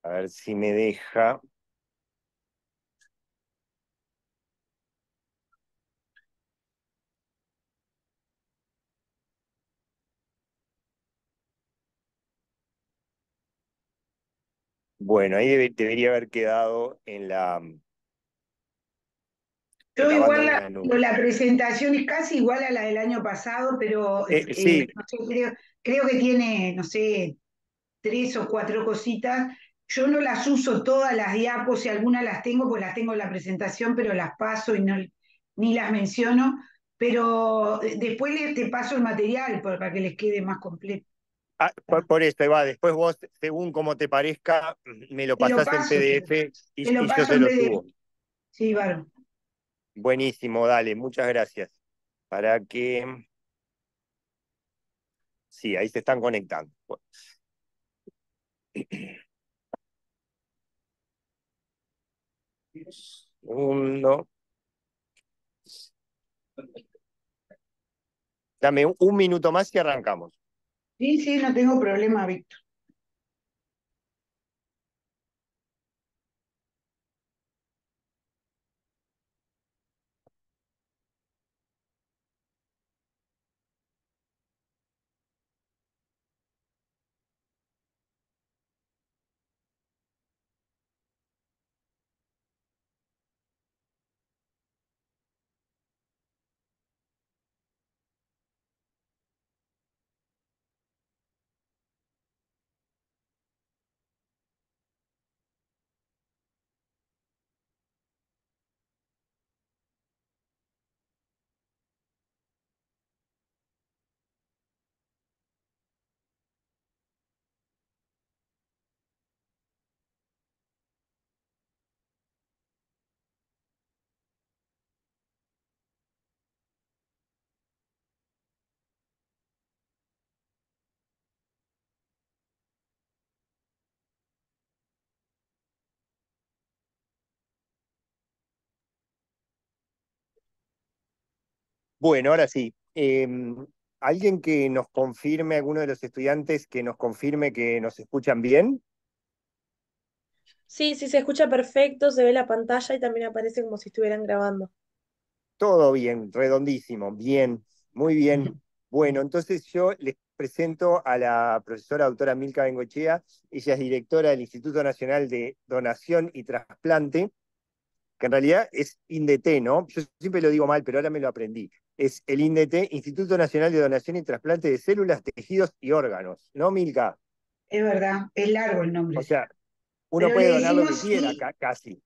A ver si me deja. Bueno, ahí debería haber quedado Yo grabando igual en la, la nube. la presentación es casi igual a la del año pasado, pero Sí, no sé, creo que tiene, no sé, tres o cuatro cositas. Yo no las uso todas las diapos, y algunas las tengo, pues las tengo en la presentación, pero las paso y no, ni las menciono. Pero después te paso el material para que les quede más completo. por eso, ahí va. Después vos, según como te parezca, me lo Te lo pasás en paso, PDF te lo y yo paso te en lo PDF. subo. Sí, Varo. Buenísimo, dale, muchas gracias. Para que. Sí, ahí se están conectando. Segundo. Dame un minuto más y arrancamos. Sí, sí, no tengo problema, Víctor. Bueno, ahora sí. ¿Alguien que nos confirme, alguno de los estudiantes que nos confirme que nos escuchan bien? Sí, sí, se escucha perfecto, se ve la pantalla y también aparece como si estuvieran grabando. Todo bien, redondísimo, bien, muy bien. Bueno, entonces yo les presento a la profesora doctora Milka Bengoechea. Ella es directora del Instituto Nacional de Donación y Trasplante, que en realidad es INDT, ¿no? Yo siempre lo digo mal, pero ahora me lo aprendí. Es el INDT, Instituto Nacional de Donación y Trasplante de Células, Tejidos y Órganos, ¿no, Milka? Es verdad, es largo el O nombre. sea, uno Pero puede le donar lo que decimos quiera, casi.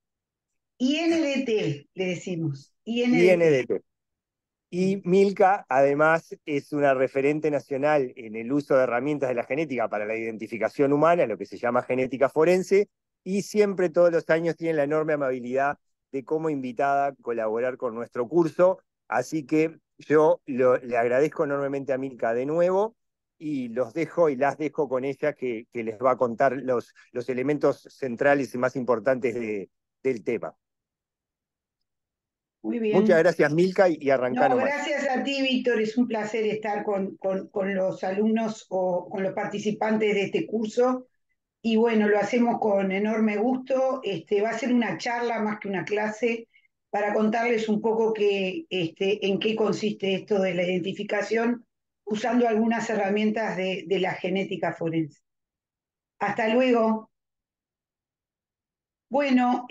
INDT, le decimos, INDT. INDT. Y Milka, además, es una referente nacional en el uso de herramientas de la genética para la identificación humana, lo que se llama genética forense, y siempre todos los años tiene la enorme amabilidad de como invitada a colaborar con nuestro curso. Así que yo le agradezco enormemente a Milka de nuevo y los dejo y las dejo con ella que les va a contar los elementos centrales y más importantes del tema. Muy Muchas bien. gracias, Milka, y arrancá No, nomás. gracias a ti, Víctor. Es un placer estar con los alumnos o con los participantes de este curso. Y bueno, lo hacemos con enorme gusto. Va a ser una charla más que una clase para contarles un poco en qué consiste esto de la identificación usando algunas herramientas de la genética forense. Hasta luego. Bueno,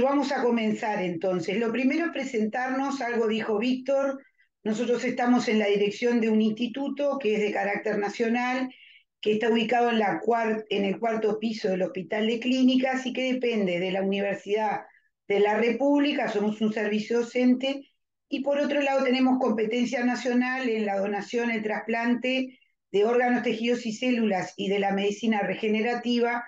vamos a comenzar entonces. Lo primero es presentarnos, algo dijo Víctor. Nosotros estamos en la dirección de un instituto que es de carácter nacional, que está ubicado en el cuarto piso del Hospital de Clínicas y que depende de la Universidad de la República. Somos un servicio docente y por otro lado tenemos competencia nacional en la donación, el trasplante de órganos, tejidos y células y de la medicina regenerativa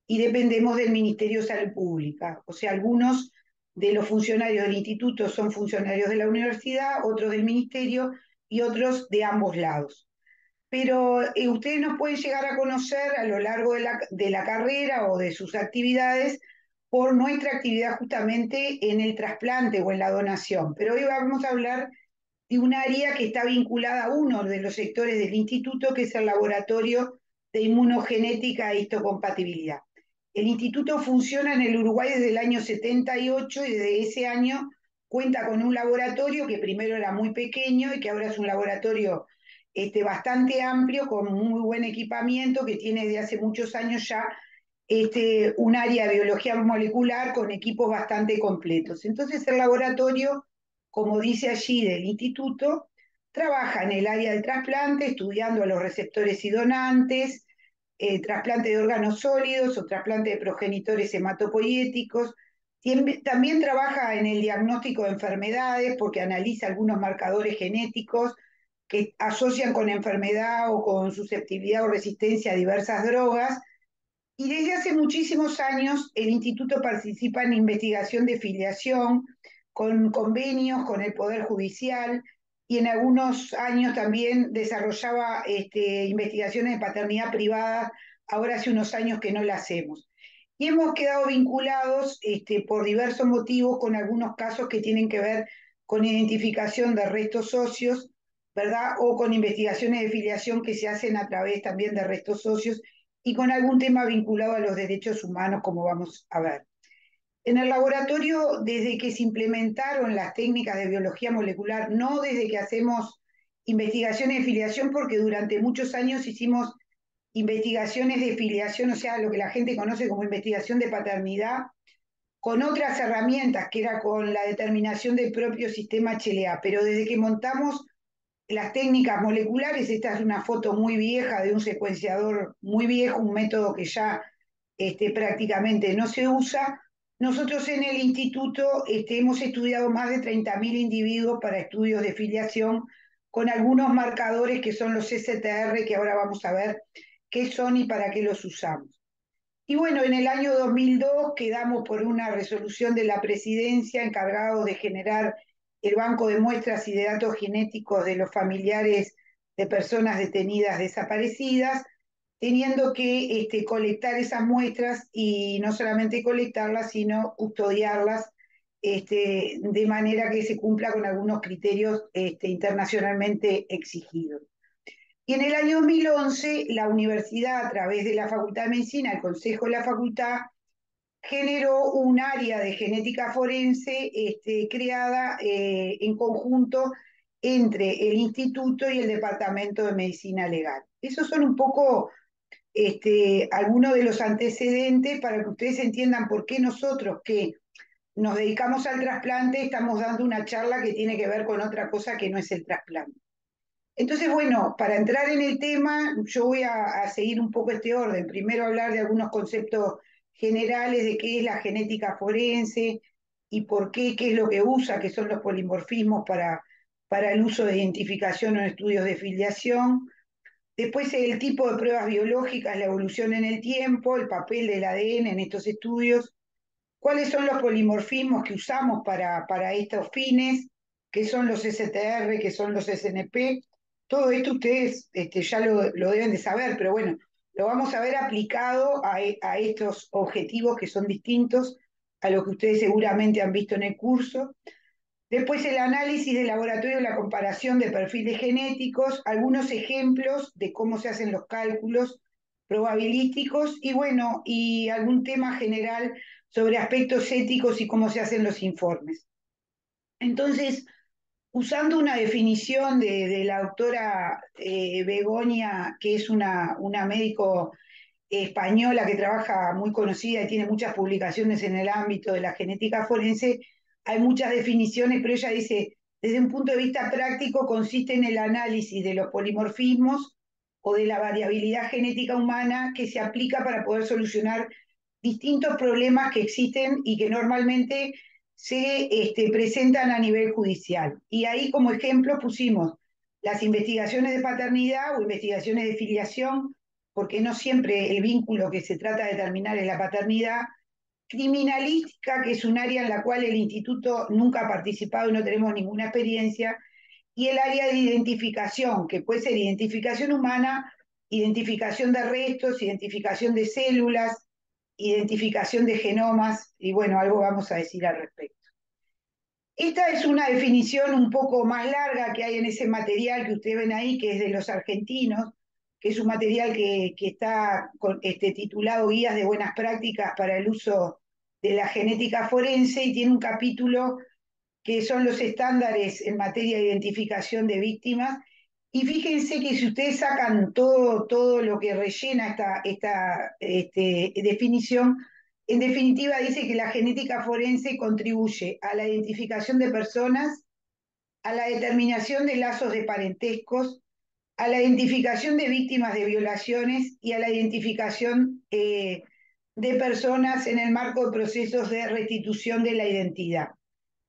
y dependemos del Ministerio de Salud Pública. O sea, algunos de los funcionarios del instituto son funcionarios de la universidad, otros del ministerio y otros de ambos lados. Pero ustedes nos pueden llegar a conocer a lo largo de la carrera o de sus actividades por nuestra actividad justamente en el trasplante o en la donación. Pero hoy vamos a hablar de un área que está vinculada a uno de los sectores del instituto, que es el laboratorio de inmunogenética e histocompatibilidad. El instituto funciona en el Uruguay desde el año 78 y desde ese año cuenta con un laboratorio que primero era muy pequeño y que ahora es un laboratorio bastante amplio, con muy buen equipamiento, que tiene desde hace muchos años ya un área de biología molecular con equipos bastante completos. Entonces el laboratorio, como dice allí del instituto, trabaja en el área del trasplante, estudiando a los receptores y donantes, trasplante de órganos sólidos o trasplante de progenitores hematopoyéticos. También trabaja en el diagnóstico de enfermedades porque analiza algunos marcadores genéticos que asocian con enfermedad o con susceptibilidad o resistencia a diversas drogas. Y desde hace muchísimos años el instituto participa en investigación de filiación, con convenios con el Poder Judicial, y en algunos años también desarrollaba investigaciones de paternidad privada. Ahora hace unos años que no la hacemos. Y hemos quedado vinculados por diversos motivos con algunos casos que tienen que ver con identificación de restos óseos, ¿verdad? O con investigaciones de filiación que se hacen a través también de restos óseos y con algún tema vinculado a los derechos humanos, como vamos a ver. En el laboratorio, desde que se implementaron las técnicas de biología molecular, no desde que hacemos investigaciones de filiación, porque durante muchos años hicimos investigaciones de filiación, o sea, lo que la gente conoce como investigación de paternidad, con otras herramientas, que era con la determinación del propio sistema HLA, pero desde que montamos las técnicas moleculares, esta es una foto muy vieja de un secuenciador muy viejo, un método que ya prácticamente no se usa. Nosotros en el instituto hemos estudiado más de 30.000 individuos para estudios de filiación, con algunos marcadores que son los STR, que ahora vamos a ver qué son y para qué los usamos. Y bueno, en el año 2002 quedamos por una resolución de la presidencia encargado de generar el banco de muestras y de datos genéticos de los familiares de personas detenidas desaparecidas, teniendo que colectar esas muestras y no solamente colectarlas, sino custodiarlas de manera que se cumpla con algunos criterios internacionalmente exigidos. Y en el año 2011, la universidad, a través de la Facultad de Medicina, el Consejo de la Facultad, generó un área de genética forense creada en conjunto entre el instituto y el Departamento de Medicina Legal. Esos son un poco algunos de los antecedentes para que ustedes entiendan por qué nosotros, que nos dedicamos al trasplante, estamos dando una charla que tiene que ver con otra cosa que no es el trasplante. Entonces, bueno, para entrar en el tema, yo voy a seguir un poco este orden. Primero hablar de algunos conceptos generales de qué es la genética forense y por qué, qué es lo que usa, que son los polimorfismos para el uso de identificación en estudios de filiación. Después el tipo de pruebas biológicas, la evolución en el tiempo, el papel del ADN en estos estudios, cuáles son los polimorfismos que usamos para estos fines, qué son los STR, qué son los SNP. Todo esto ustedes ya lo deben de saber, pero bueno, lo vamos a ver aplicado a estos objetivos que son distintos a lo que ustedes seguramente han visto en el curso. Después el análisis de laboratorio, la comparación de perfiles genéticos, algunos ejemplos de cómo se hacen los cálculos probabilísticos y bueno, y algún tema general sobre aspectos éticos y cómo se hacen los informes. Entonces, usando una definición de la doctora Begoña, que es una médico española que trabaja muy conocida y tiene muchas publicaciones en el ámbito de la genética forense, hay muchas definiciones, pero ella dice, desde un punto de vista práctico, consiste en el análisis de los polimorfismos o de la variabilidad genética humana que se aplica para poder solucionar distintos problemas que existen y que normalmente se presentan a nivel judicial. Y ahí como ejemplo pusimos las investigaciones de paternidad o investigaciones de filiación, porque no siempre el vínculo que se trata de determinar es la paternidad, criminalística, que es un área en la cual el instituto nunca ha participado y no tenemos ninguna experiencia, y el área de identificación, que puede ser identificación humana, identificación de restos, identificación de células, identificación de genomas, y bueno, algo vamos a decir al respecto. Esta es una definición un poco más larga que hay en ese material que ustedes ven ahí, que es de los argentinos, que es un material que está titulado Guías de Buenas Prácticas para el Uso de la Genética Forense, y tiene un capítulo que son los estándares en materia de identificación de víctimas. Y fíjense que si ustedes sacan todo lo que rellena esta definición, en definitiva dice que la genética forense contribuye a la identificación de personas, a la determinación de lazos de parentescos, a la identificación de víctimas de violaciones y a la identificación de personas en el marco de procesos de restitución de la identidad.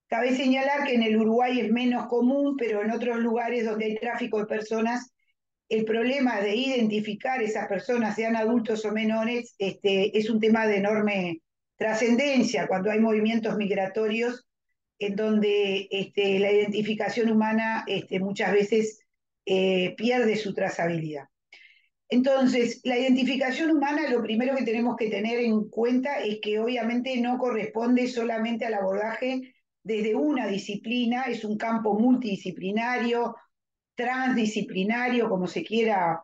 Cabe señalar que en el Uruguay es menos común, pero en otros lugares donde hay tráfico de personas, el problema de identificar esas personas, sean adultos o menores, es un tema de enorme trascendencia cuando hay movimientos migratorios en donde la identificación humana muchas veces pierde su trazabilidad. Entonces, la identificación humana, lo primero que tenemos que tener en cuenta es que obviamente no corresponde solamente al abordaje desde una disciplina, es un campo multidisciplinario, transdisciplinario, como se quiera,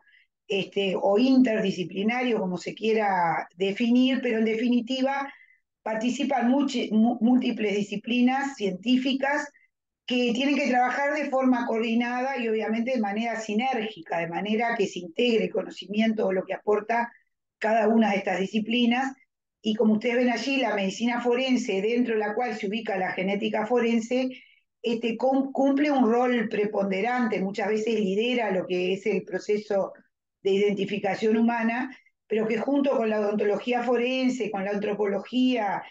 o interdisciplinario, como se quiera definir, pero en definitiva participan múltiples disciplinas científicas que tienen que trabajar de forma coordinada y obviamente de manera sinérgica, de manera que se integre el conocimiento o lo que aporta cada una de estas disciplinas. Y como ustedes ven allí, la medicina forense, dentro de la cual se ubica la genética forense, cumple un rol preponderante, muchas veces lidera lo que es el proceso de identificación humana, pero que junto con la odontología forense, con la antropología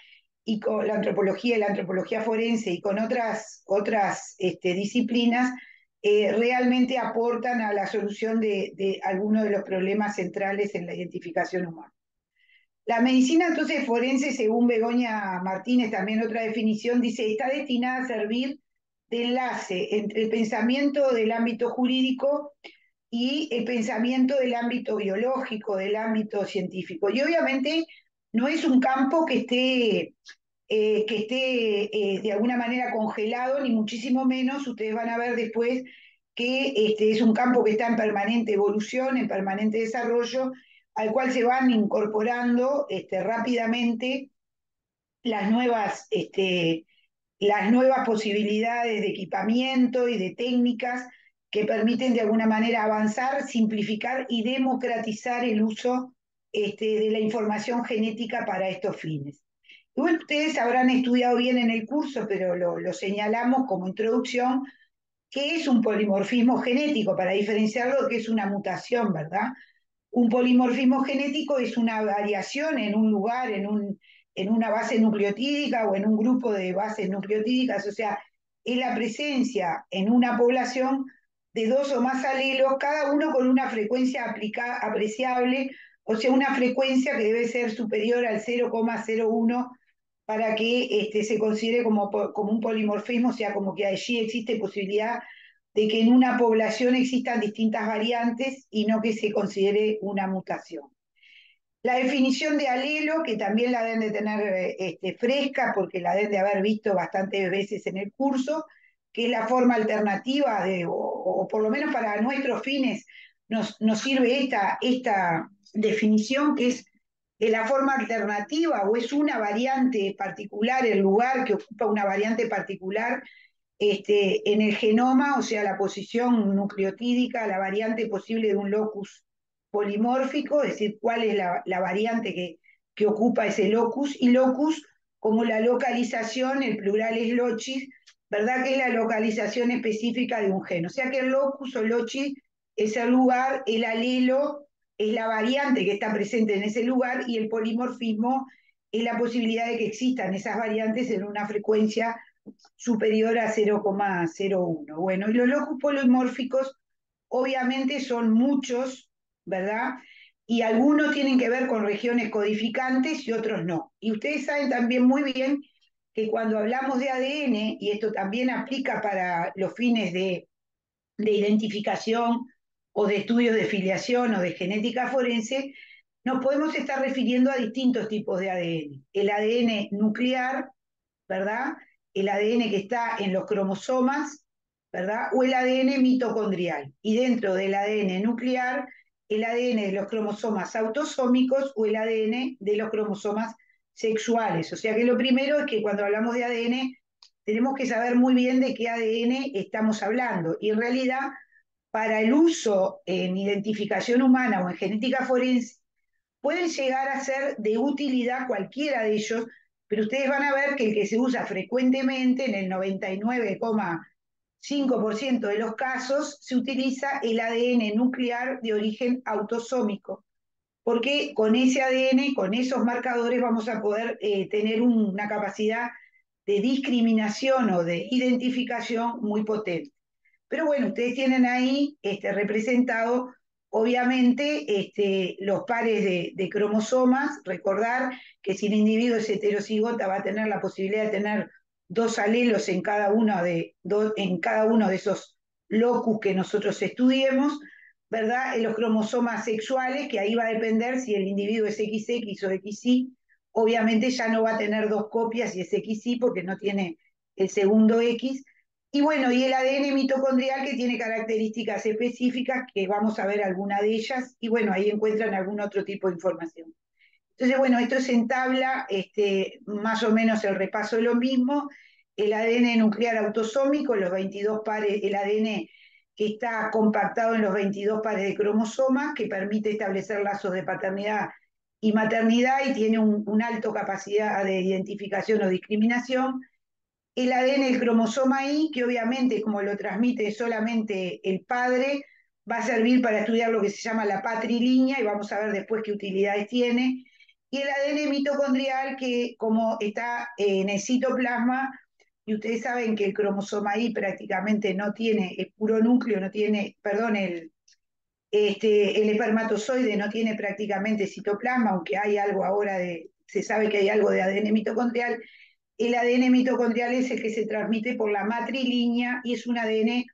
y la antropología forense y con otras disciplinas, realmente aportan a la solución de algunos de los problemas centrales en la identificación humana. La medicina entonces forense, según Begoña Martínez, también otra definición, dice, está destinada a servir de enlace entre el pensamiento del ámbito jurídico y el pensamiento del ámbito biológico, del ámbito científico. Y obviamente no es un campo que esté de alguna manera congelado, ni muchísimo menos. Ustedes van a ver después que es un campo que está en permanente evolución, en permanente desarrollo, al cual se van incorporando rápidamente las nuevas posibilidades de equipamiento y de técnicas que permiten de alguna manera avanzar, simplificar y democratizar el uso de la información genética para estos fines. Y bueno, ustedes habrán estudiado bien en el curso, pero lo señalamos como introducción, que es un polimorfismo genético, para diferenciarlo de que es una mutación, ¿verdad? Un polimorfismo genético es una variación en un lugar, en una base nucleotídica o en un grupo de bases nucleotídicas, o sea, es la presencia en una población de dos o más alelos, cada uno con una frecuencia apreciable, o sea, una frecuencia que debe ser superior al 0,01 para que se considere como un polimorfismo, o sea, como que allí existe posibilidad de que en una población existan distintas variantes y no que se considere una mutación. La definición de alelo, que también la deben de tener fresca, porque la deben de haber visto bastantes veces en el curso, que es la forma alternativa, o por lo menos para nuestros fines nos sirve esta definición, que es la forma alternativa, o es una variante particular, el lugar que ocupa una variante particular en el genoma, o sea, la posición nucleotídica, la variante posible de un locus polimórfico, es decir, cuál es la variante que ocupa ese locus, y locus como la localización, el plural es lochis, ¿verdad? Que es la localización específica de un gen. O sea que el locus o lochis es el lugar, el alelo es la variante que está presente en ese lugar, y el polimorfismo es la posibilidad de que existan esas variantes en una frecuencia superior a 0,01. Bueno, y los locus polimórficos obviamente son muchos, ¿verdad? Y algunos tienen que ver con regiones codificantes y otros no. Y ustedes saben también muy bien que cuando hablamos de ADN, y esto también aplica para los fines de identificación o de estudios de filiación o de genética forense, nos podemos estar refiriendo a distintos tipos de ADN. El ADN nuclear, ¿verdad? El ADN que está en los cromosomas, ¿verdad? O el ADN mitocondrial. Y dentro del ADN nuclear el ADN de los cromosomas autosómicos o el ADN de los cromosomas sexuales. O sea que lo primero es que cuando hablamos de ADN tenemos que saber muy bien de qué ADN estamos hablando. Y en realidad, para el uso en identificación humana o en genética forense, pueden llegar a ser de utilidad cualquiera de ellos, pero ustedes van a ver que el que se usa frecuentemente, en el 99,5% de los casos, se utiliza el ADN nuclear de origen autosómico, porque con ese ADN, con esos marcadores, vamos a poder tener una capacidad de discriminación o de identificación muy potente. Pero bueno, ustedes tienen ahí representado, obviamente, los pares de cromosomas. Recordar que si el individuo es heterocigota va a tener la posibilidad de tener dos alelos en en cada uno de esos locus que nosotros estudiemos, ¿verdad? En los cromosomas sexuales, que ahí va a depender si el individuo es XX o XY, obviamente ya no va a tener dos copias si es XY porque no tiene el segundo X. Y bueno, y el ADN mitocondrial que tiene características específicas, que vamos a ver alguna de ellas, y bueno, ahí encuentran algún otro tipo de información. Entonces, bueno, esto es en tabla, más o menos el repaso de lo mismo. El ADN nuclear autosómico, los 22 pares, el ADN que está compactado en los 22 pares de cromosomas, que permite establecer lazos de paternidad y maternidad y tiene una alta capacidad de identificación o discriminación. El ADN, el cromosoma Y, que obviamente como lo transmite solamente el padre, va a servir para estudiar lo que se llama la patrilínea y vamos a ver después qué utilidades tiene. Y el ADN mitocondrial, que como está en el citoplasma, y ustedes saben que el cromosoma Y prácticamente no tiene, el puro núcleo no tiene, perdón, el espermatozoide no tiene prácticamente citoplasma, aunque hay algo ahora se sabe que hay algo de ADN mitocondrial. El ADN mitocondrial es el que se transmite por la matrilínea y es un ADN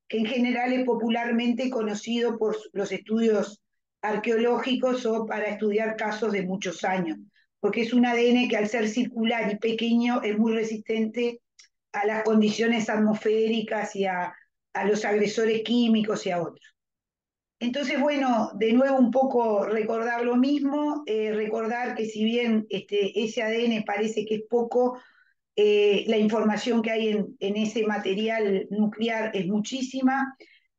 que en general es popularmente conocido por los estudios arqueológicos o para estudiar casos de muchos años, porque es un ADN que al ser circular y pequeño es muy resistente a las condiciones atmosféricas y a los agresores químicos y a otros. Entonces, bueno, de nuevo un poco recordar lo mismo, recordar que si bien ese ADN parece que es poco, la información que hay en ese material nuclear es muchísima,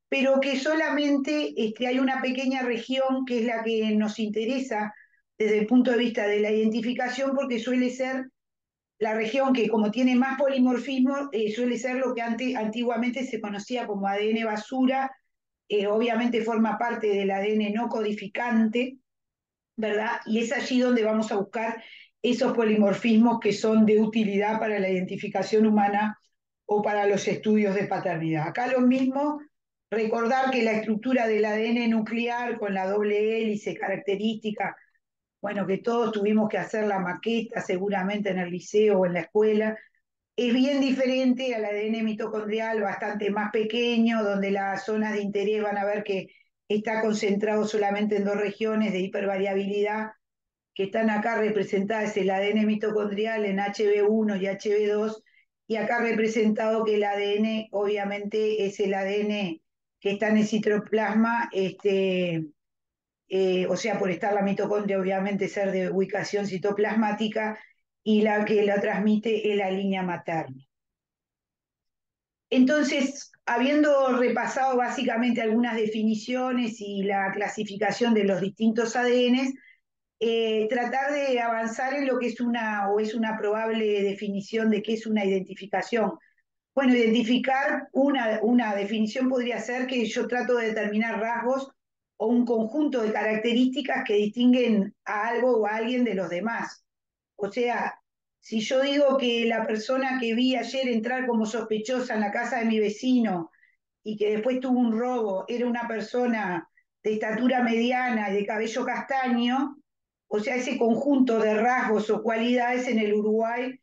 pero que solamente hay una pequeña región que es la que nos interesa desde el punto de vista de la identificación, porque suele ser la región que como tiene más polimorfismo, suele ser lo que antiguamente se conocía como ADN basura, obviamente forma parte del ADN no codificante, ¿verdad? Y es allí donde vamos a buscar esos polimorfismos que son de utilidad para la identificación humana o para los estudios de paternidad. Acá lo mismo, recordar que la estructura del ADN nuclear con la doble hélice característica, bueno, que todos tuvimos que hacer la maqueta seguramente en el liceo o en la escuela, es bien diferente al ADN mitocondrial, bastante más pequeño, donde las zonas de interés van a ver que está concentrado solamente en dos regiones de hipervariabilidad que están acá representadas, el ADN mitocondrial en HB1 y HB2, y acá representado que el ADN obviamente es el ADN que está en el citoplasma, o sea, por estar la mitocondria obviamente ser de ubicación citoplasmática, y la que la transmite es la línea materna. Entonces, habiendo repasado básicamente algunas definiciones y la clasificación de los distintos ADNs, tratar de avanzar en lo que es una probable definición de qué es una identificación. Bueno, identificar una definición podría ser que yo trato de determinar rasgos o un conjunto de características que distinguen a algo o a alguien de los demás. O sea, si yo digo que la persona que vi ayer entrar como sospechosa en la casa de mi vecino y que después tuvo un robo era una persona de estatura mediana y de cabello castaño, o sea, ese conjunto de rasgos o cualidades en el Uruguay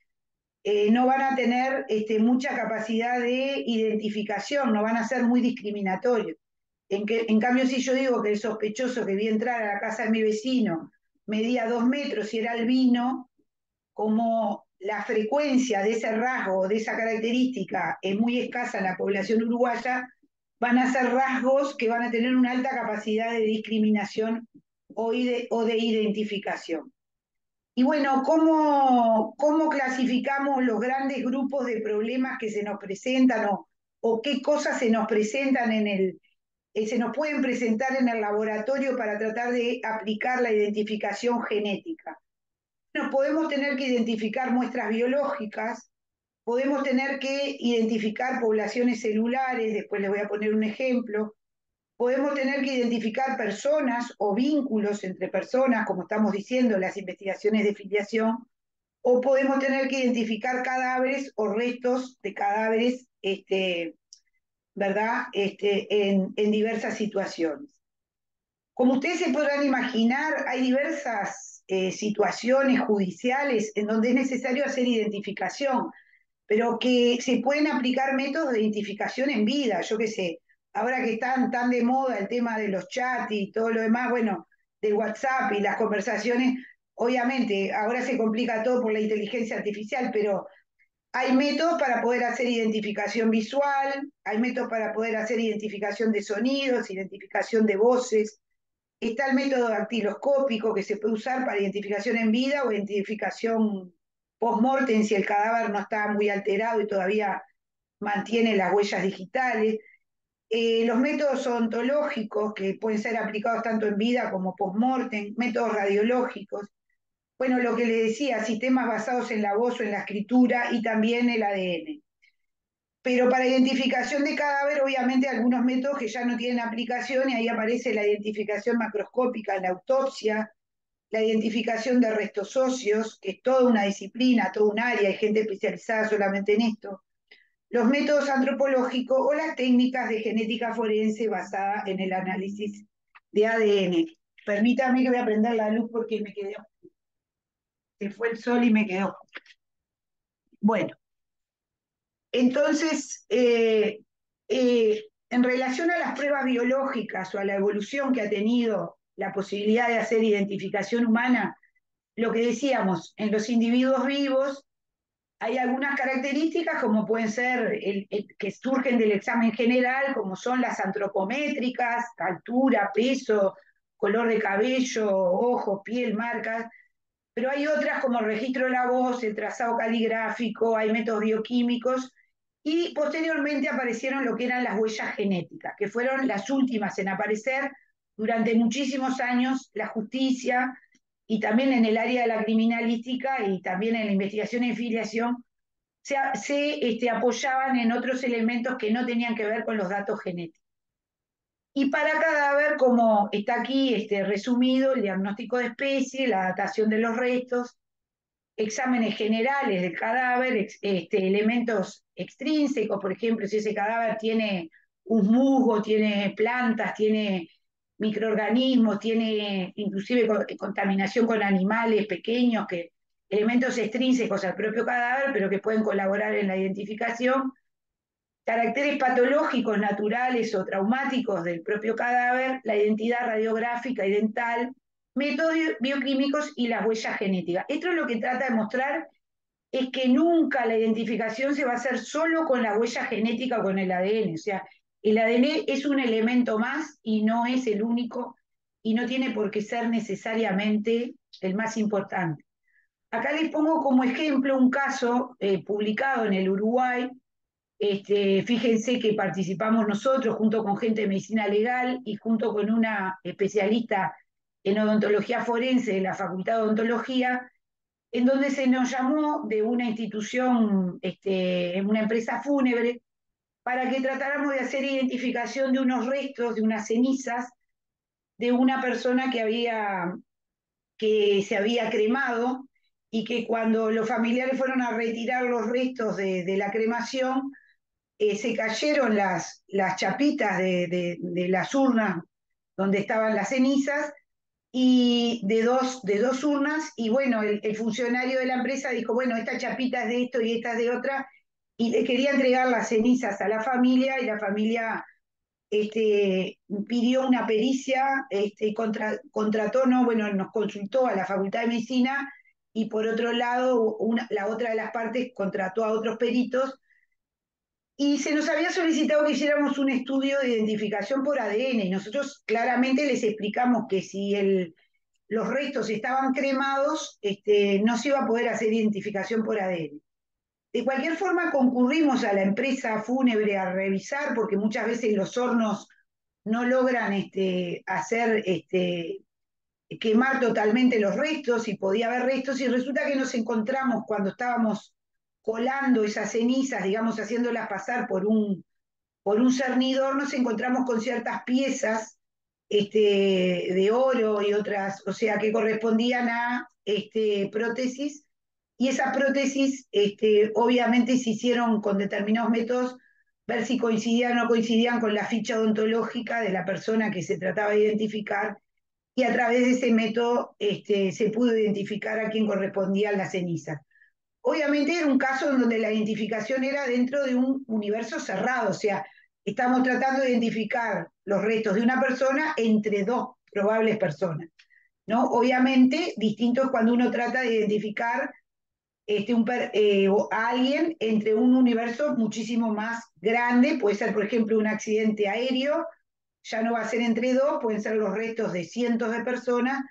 no van a tener mucha capacidad de identificación, no van a ser muy discriminatorios. En cambio, si yo digo que el sospechoso que vi entrar a la casa de mi vecino medía 2 metros y era albino, como la frecuencia de ese rasgo, de esa característica, es muy escasa en la población uruguaya, van a ser rasgos que van a tener una alta capacidad de discriminación o de identificación. Y bueno, ¿cómo clasificamos los grandes grupos de problemas que se nos presentan o qué cosas se nos presentan se nos pueden presentar en el laboratorio para tratar de aplicar la identificación genética? Bueno, podemos tener que identificar muestras biológicas, podemos tener que identificar poblaciones celulares, después les voy a poner un ejemplo, podemos tener que identificar personas o vínculos entre personas, como estamos diciendo, las investigaciones de filiación, o podemos tener que identificar cadáveres o restos de cadáveres, ¿verdad? En diversas situaciones. Como ustedes se podrán imaginar, hay diversas situaciones judiciales en donde es necesario hacer identificación, pero que se pueden aplicar métodos de identificación en vida, yo qué sé, ahora que están tan de moda el tema de los chats y todo lo demás, bueno, del WhatsApp y las conversaciones, obviamente ahora se complica todo por la inteligencia artificial, pero hay métodos para poder hacer identificación visual, hay métodos para poder hacer identificación de sonidos, identificación de voces. Está el método dactiloscópico que se puede usar para identificación en vida o identificación post-mortem si el cadáver no está muy alterado y todavía mantiene las huellas digitales. Los métodos ontológicos que pueden ser aplicados tanto en vida como post-mortem, métodos radiológicos. Bueno, lo que les decía, sistemas basados en la voz o en la escritura y también el ADN. Pero para identificación de cadáver, obviamente, algunos métodos que ya no tienen aplicación y ahí aparece la identificación macroscópica en la autopsia, la identificación de restos óseos, que es toda una disciplina, todo un área, hay gente especializada solamente en esto, los métodos antropológicos o las técnicas de genética forense basada en el análisis de ADN. Permítame que voy a prender la luz porque se fue el sol y me quedó. Bueno, entonces, en relación a las pruebas biológicas o a la evolución que ha tenido la posibilidad de hacer identificación humana, lo que decíamos, en los individuos vivos hay algunas características como pueden ser que surgen del examen general, como son las antropométricas, altura, peso, color de cabello, ojos, piel, marcas, pero hay otras como el registro de la voz, el trazado caligráfico, hay métodos bioquímicos, y posteriormente aparecieron lo que eran las huellas genéticas, que fueron las últimas en aparecer durante muchísimos años. La justicia y también en el área de la criminalística y también en la investigación en filiación se apoyaban en otros elementos que no tenían que ver con los datos genéticos. Y para cadáver, como está aquí resumido, el diagnóstico de especie, la datación de los restos, exámenes generales del cadáver, elementos extrínsecos, por ejemplo, si ese cadáver tiene un musgo, tiene plantas, tiene microorganismos, tiene inclusive contaminación con animales pequeños, elementos extrínsecos al propio cadáver, pero que pueden colaborar en la identificación, caracteres patológicos, naturales o traumáticos del propio cadáver, la identidad radiográfica y dental, métodos bioquímicos y las huellas genéticas. Esto es lo que trata de mostrar es que nunca la identificación se va a hacer solo con la huella genética o con el ADN. O sea, el ADN es un elemento más y no es el único y no tiene por qué ser necesariamente el más importante. Acá les pongo como ejemplo un caso publicado en el Uruguay. Fíjense que participamos nosotros junto con gente de medicina legal y junto con una especialista en odontología forense de la Facultad de Odontología, en donde se nos llamó de una institución, una empresa fúnebre, para que tratáramos de hacer identificación de unos restos, de unas cenizas, de una persona que se había cremado y que cuando los familiares fueron a retirar los restos de la cremación, se cayeron las chapitas de las urnas donde estaban las cenizas y de dos urnas, y bueno, el funcionario de la empresa dijo, bueno, esta chapita es de esto y esta es de otra, y le quería entregar las cenizas a la familia, y la familia pidió una pericia, contrató, no, bueno, nos consultó a la Facultad de Medicina, y por otro lado, la otra de las partes contrató a otros peritos, y se nos había solicitado que hiciéramos un estudio de identificación por ADN, y nosotros claramente les explicamos que si los restos estaban cremados, no se iba a poder hacer identificación por ADN. De cualquier forma, concurrimos a la empresa fúnebre a revisar, porque muchas veces los hornos no logran hacer quemar totalmente los restos, y podía haber restos, y resulta que nos encontramos cuando estábamos colando esas cenizas, digamos, haciéndolas pasar por un cernidor, nos encontramos con ciertas piezas de oro y otras, o sea, que correspondían a prótesis, y esas prótesis obviamente se hicieron con determinados métodos, ver si coincidían o no coincidían con la ficha odontológica de la persona que se trataba de identificar, y a través de ese método se pudo identificar a quién correspondían las cenizas. Obviamente era un caso en donde la identificación era dentro de un universo cerrado, o sea, estamos tratando de identificar los restos de una persona entre dos probables personas, ¿no? Obviamente, distinto es cuando uno trata de identificar a alguien entre un universo muchísimo más grande, puede ser, por ejemplo, un accidente aéreo, ya no va a ser entre dos, pueden ser los restos de cientos de personas,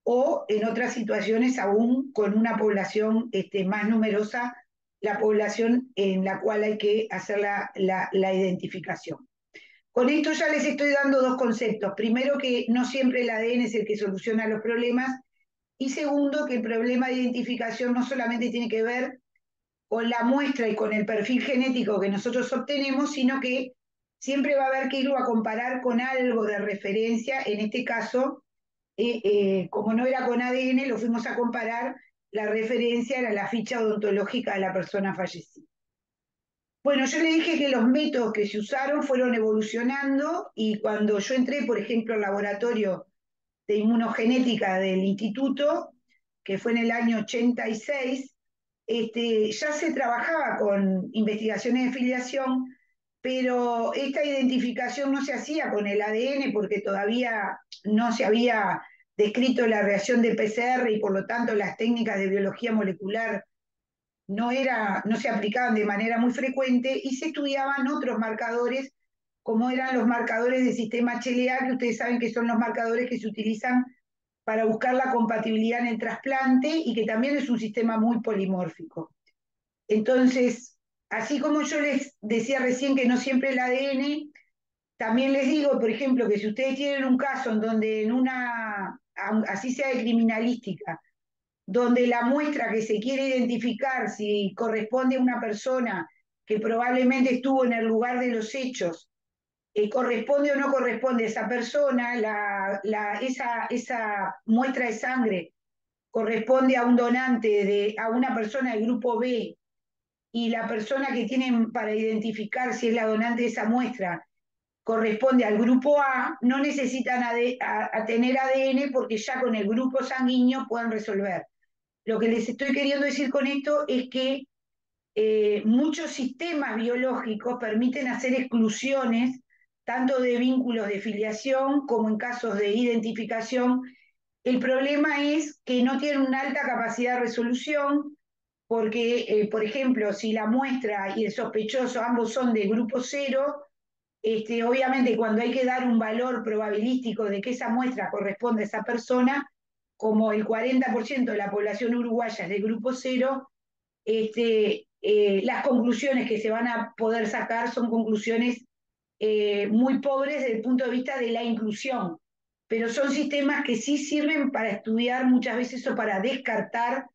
o en otras situaciones aún con una población más numerosa, la población en la cual hay que hacer la identificación. Con esto ya les estoy dando dos conceptos. Primero, que no siempre el ADN es el que soluciona los problemas, y segundo, que el problema de identificación no solamente tiene que ver con la muestra y con el perfil genético que nosotros obtenemos, sino que siempre va a haber que irlo a comparar con algo de referencia. En este caso, como no era con ADN, lo fuimos a comparar, la referencia era la ficha odontológica de la persona fallecida. Bueno, yo le dije que los métodos que se usaron fueron evolucionando, y cuando yo entré, por ejemplo, al laboratorio de inmunogenética del instituto, que fue en el año 86, ya se trabajaba con investigaciones de filiación, pero esta identificación no se hacía con el ADN porque todavía no se había descrito la reacción de PCR, y por lo tanto las técnicas de biología molecular no se aplicaban de manera muy frecuente, y se estudiaban otros marcadores, como eran los marcadores del sistema HLA, que ustedes saben que son los marcadores que se utilizan para buscar la compatibilidad en el trasplante, y que también es un sistema muy polimórfico. Entonces, así como yo les decía recién que no siempre el ADN, también les digo, por ejemplo, que si ustedes tienen un caso en donde así sea de criminalística, donde la muestra que se quiere identificar si corresponde a una persona que probablemente estuvo en el lugar de los hechos, corresponde o no corresponde a esa persona, esa muestra de sangre corresponde a un donante, a una persona del grupo B, y la persona que tienen para identificar si es la donante de esa muestra corresponde al grupo A, no necesitan a tener ADN, porque ya con el grupo sanguíneo pueden resolver. Lo que les estoy queriendo decir con esto es que muchos sistemas biológicos permiten hacer exclusiones, tanto de vínculos de filiación como en casos de identificación. El problema es que no tienen una alta capacidad de resolución, porque, por ejemplo, si la muestra y el sospechoso ambos son de grupo cero, obviamente cuando hay que dar un valor probabilístico de que esa muestra corresponde a esa persona, como el 40% de la población uruguaya es de grupo cero, las conclusiones que se van a poder sacar son conclusiones muy pobres desde el punto de vista de la inclusión, pero son sistemas que sí sirven para estudiar muchas veces o para descartar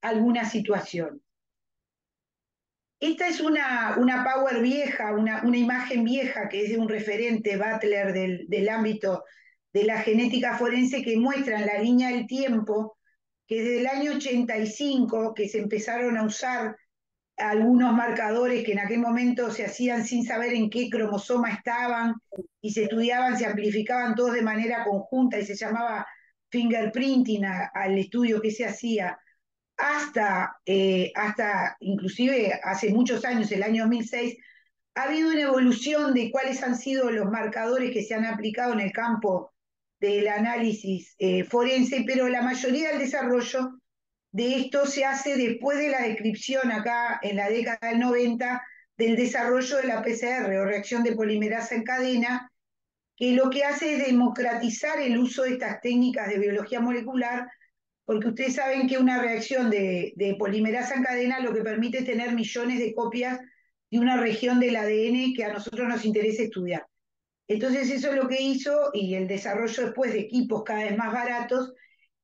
alguna situación. Esta es una power vieja, una imagen vieja, que es de un referente, Butler, del ámbito de la genética forense, que muestra en la línea del tiempo que desde el año 85, que se empezaron a usar algunos marcadores que en aquel momento se hacían sin saber en qué cromosoma estaban, y se estudiaban, se amplificaban todos de manera conjunta, y se llamaba fingerprinting al estudio que se hacía, hasta inclusive hace muchos años, el año 2006, ha habido una evolución de cuáles han sido los marcadores que se han aplicado en el campo del análisis forense, pero la mayoría del desarrollo de esto se hace después de la descripción, acá en la década del 90, del desarrollo de la PCR o reacción de polimerasa en cadena, que lo que hace es democratizar el uso de estas técnicas de biología molecular, porque ustedes saben que una reacción de polimerasa en cadena lo que permite es tener millones de copias de una región del ADN que a nosotros nos interesa estudiar. Entonces eso es lo que hizo, y el desarrollo después de equipos cada vez más baratos,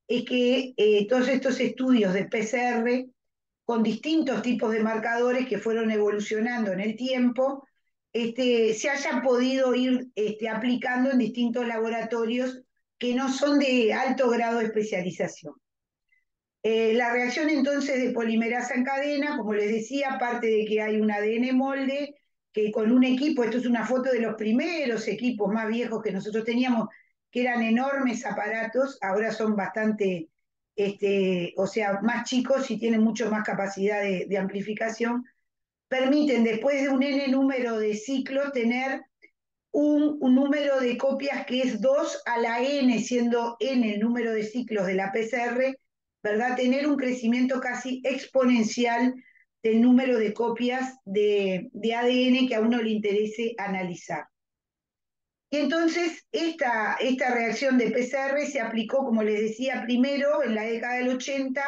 es que todos estos estudios de PCR con distintos tipos de marcadores que fueron evolucionando en el tiempo, se hayan podido ir aplicando en distintos laboratorios que no son de alto grado de especialización. La reacción entonces de polimerasa en cadena, como les decía, parte de que hay un ADN molde, que con un equipo, esto es una foto de los primeros equipos más viejos que nosotros teníamos, que eran enormes aparatos, ahora son bastante, o sea, más chicos y tienen mucho más capacidad de amplificación, permiten después de un n número de ciclos tener un número de copias que es 2 a la n, siendo n el número de ciclos de la PCR, ¿verdad? Tener un crecimiento casi exponencial del número de copias de ADN que a uno le interese analizar. Y entonces esta reacción de PCR se aplicó, como les decía, primero en la década del 80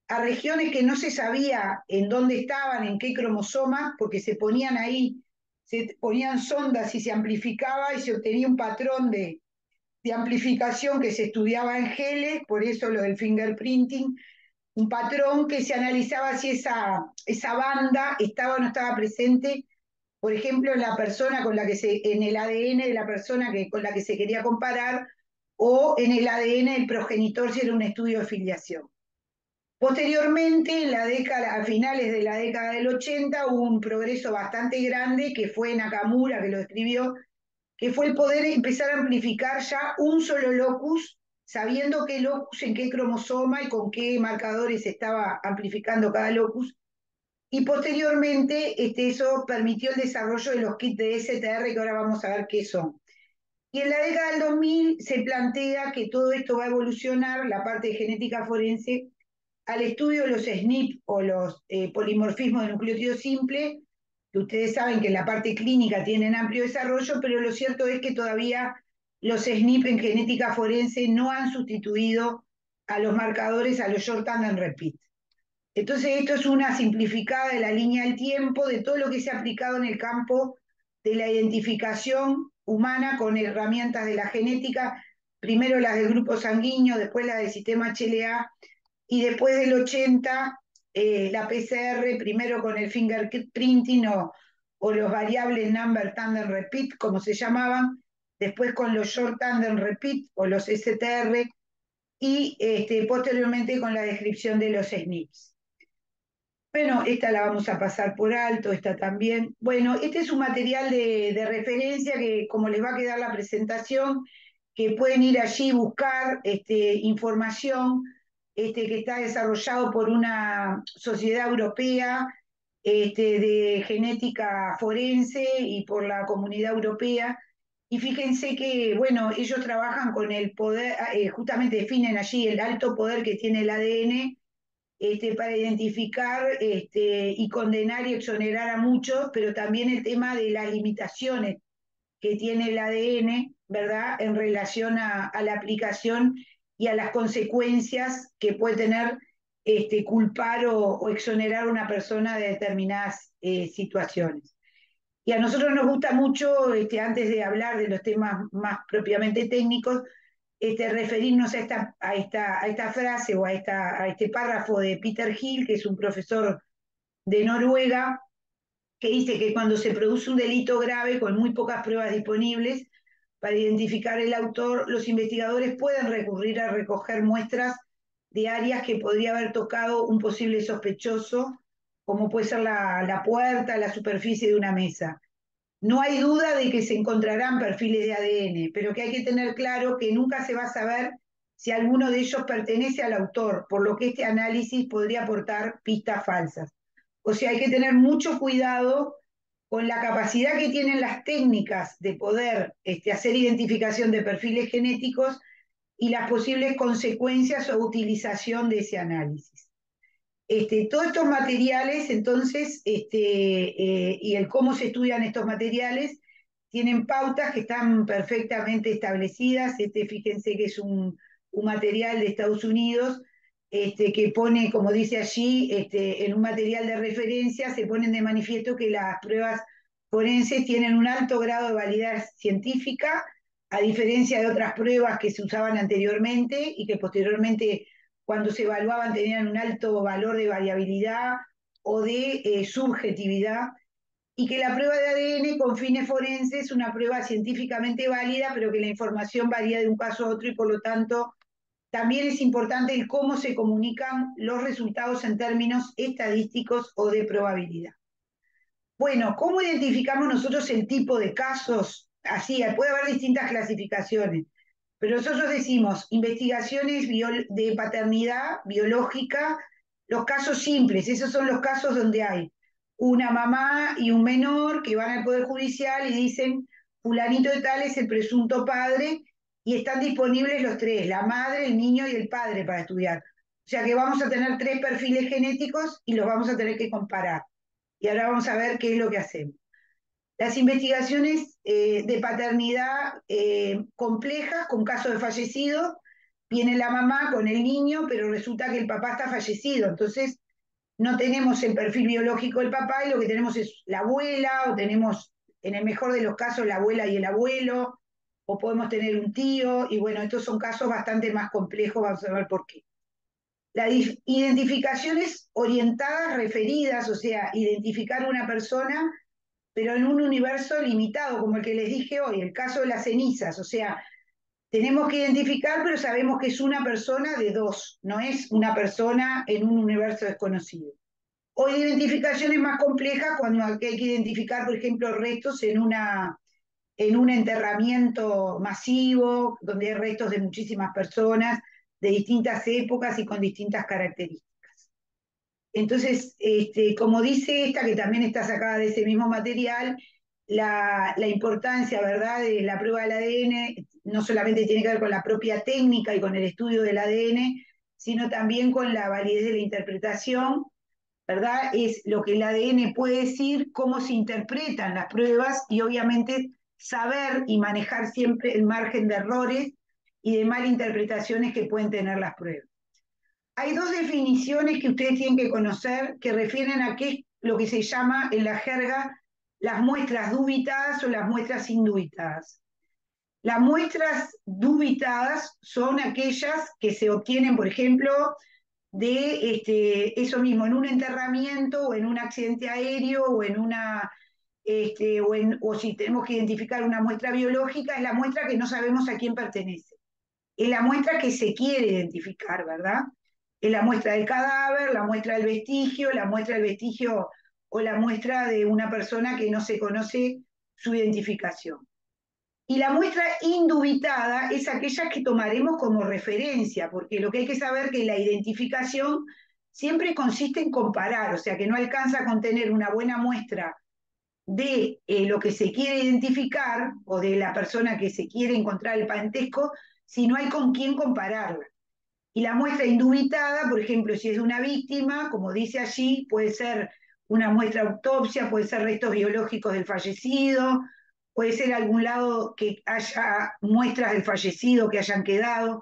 a regiones que no se sabía en dónde estaban, en qué cromosomas, porque se ponían ahí, se ponían sondas y se amplificaba y se obtenía un patrón de amplificación que se estudiaba en geles, por eso lo del fingerprinting, un patrón que se analizaba si esa banda estaba o no estaba presente, por ejemplo, en la persona con la que en el ADN de la persona con la que se quería comparar, o en el ADN del progenitor si era un estudio de filiación. Posteriormente, a finales de la década del 80, hubo un progreso bastante grande que fue Nakamura, que lo escribió, que fue el poder empezar a amplificar ya un solo locus, sabiendo qué locus, en qué cromosoma y con qué marcadores estaba amplificando cada locus. Y posteriormente, eso permitió el desarrollo de los kits de STR, que ahora vamos a ver qué son. Y en la década del 2000 se plantea que todo esto va a evolucionar, la parte de genética forense, al estudio de los SNP o los polimorfismos de nucleótido simple, que ustedes saben que en la parte clínica tienen amplio desarrollo, pero lo cierto es que todavía los SNP en genética forense no han sustituido a los marcadores, a los short tandem repeat. Entonces esto es una simplificada de la línea del tiempo de todo lo que se ha aplicado en el campo de la identificación humana con herramientas de la genética, primero las del grupo sanguíneo, después las del sistema HLA, y después del 80 la PCR, primero con el fingerprinting o los variables number tandem repeat, como se llamaban, después con los short tandem repeat o los STR, y posteriormente con la descripción de los SNPs. Bueno, esta la vamos a pasar por alto, esta también. Bueno, este es un material de referencia que, como les va a quedar la presentación, que pueden ir allí y buscar información que está desarrollado por una sociedad europea de genética forense y por la Comunidad Europea. Y fíjense que, bueno, ellos trabajan con el poder, justamente definen allí el alto poder que tiene el ADN para identificar y condenar y exonerar a muchos, pero también el tema de las limitaciones que tiene el ADN, ¿verdad?, en relación a la aplicación y a las consecuencias que puede tener culpar o exonerar a una persona de determinadas situaciones. Y a nosotros nos gusta mucho, antes de hablar de los temas más propiamente técnicos, referirnos a esta frase o a este párrafo de Peter Hill, que es un profesor de Noruega, que dice que cuando se produce un delito grave con muy pocas pruebas disponibles para identificar el autor, los investigadores pueden recurrir a recoger muestras de áreas que podría haber tocado un posible sospechoso, como puede ser la puerta, la superficie de una mesa. No hay duda de que se encontrarán perfiles de ADN, pero que hay que tener claro que nunca se va a saber si alguno de ellos pertenece al autor, por lo que este análisis podría aportar pistas falsas. O sea, hay que tener mucho cuidado con la capacidad que tienen las técnicas de poder hacer identificación de perfiles genéticos y las posibles consecuencias o utilización de ese análisis. Todos estos materiales, entonces, y el cómo se estudian estos materiales, tienen pautas que están perfectamente establecidas. Fíjense que es un material de Estados Unidos, que pone, como dice allí, en un material de referencia se ponen de manifiesto que las pruebas forenses tienen un alto grado de validez científica, a diferencia de otras pruebas que se usaban anteriormente y que posteriormente, cuando se evaluaban, tenían un alto valor de variabilidad o de subjetividad, y que la prueba de ADN con fines forenses es una prueba científicamente válida, pero que la información varía de un caso a otro y por lo tanto también es importante el cómo se comunican los resultados en términos estadísticos o de probabilidad. Bueno, ¿cómo identificamos nosotros el tipo de casos? Así, puede haber distintas clasificaciones, pero nosotros decimos investigaciones de paternidad biológica, los casos simples, esos son los casos donde hay una mamá y un menor que van al Poder Judicial y dicen, fulanito de tal es el presunto padre, y están disponibles los tres, la madre, el niño y el padre para estudiar. O sea que vamos a tener tres perfiles genéticos y los vamos a tener que comparar. Y ahora vamos a ver qué es lo que hacemos. Las investigaciones de paternidad complejas, con casos de fallecidos, viene la mamá con el niño, pero resulta que el papá está fallecido, entonces no tenemos el perfil biológico del papá y lo que tenemos es la abuela, o tenemos, en el mejor de los casos, la abuela y el abuelo, o podemos tener un tío, y bueno, estos son casos bastante más complejos, vamos a ver por qué. Las identificaciones orientadas, referidas, o sea, identificar una persona, pero en un universo limitado, como el que les dije hoy, el caso de las cenizas, o sea, tenemos que identificar, pero sabemos que es una persona de dos, no es una persona en un universo desconocido. O identificaciones más complejas cuando hay que identificar, por ejemplo, restos en un enterramiento masivo, donde hay restos de muchísimas personas, de distintas épocas y con distintas características. Entonces, como dice esta, que también está sacada de ese mismo material, la importancia, ¿verdad?, de la prueba del ADN no solamente tiene que ver con la propia técnica y con el estudio del ADN, sino también con la validez de la interpretación, ¿verdad? Es lo que el ADN puede decir, cómo se interpretan las pruebas y obviamente saber y manejar siempre el margen de errores y de malinterpretaciones que pueden tener las pruebas. Hay dos definiciones que ustedes tienen que conocer que refieren a qué es lo que se llama en la jerga las muestras dubitadas o las muestras indubitadas. Las muestras dubitadas son aquellas que se obtienen, por ejemplo, de eso mismo, en un enterramiento o en un accidente aéreo o en una, o si tenemos que identificar una muestra biológica, es la muestra que no sabemos a quién pertenece. Es la muestra que se quiere identificar, ¿verdad? Es la muestra del cadáver, la muestra del vestigio o la muestra de una persona que no se conoce su identificación. Y la muestra indubitada es aquella que tomaremos como referencia, porque lo que hay que saber es que la identificación siempre consiste en comparar, o sea que no alcanza con tener una buena muestra de lo que se quiere identificar o de la persona que se quiere encontrar el parentesco, si no hay con quién compararla. Y la muestra indubitada, por ejemplo, si es de una víctima, como dice allí, puede ser una muestra de autopsia, puede ser restos biológicos del fallecido, puede ser algún lado que haya muestras del fallecido que hayan quedado.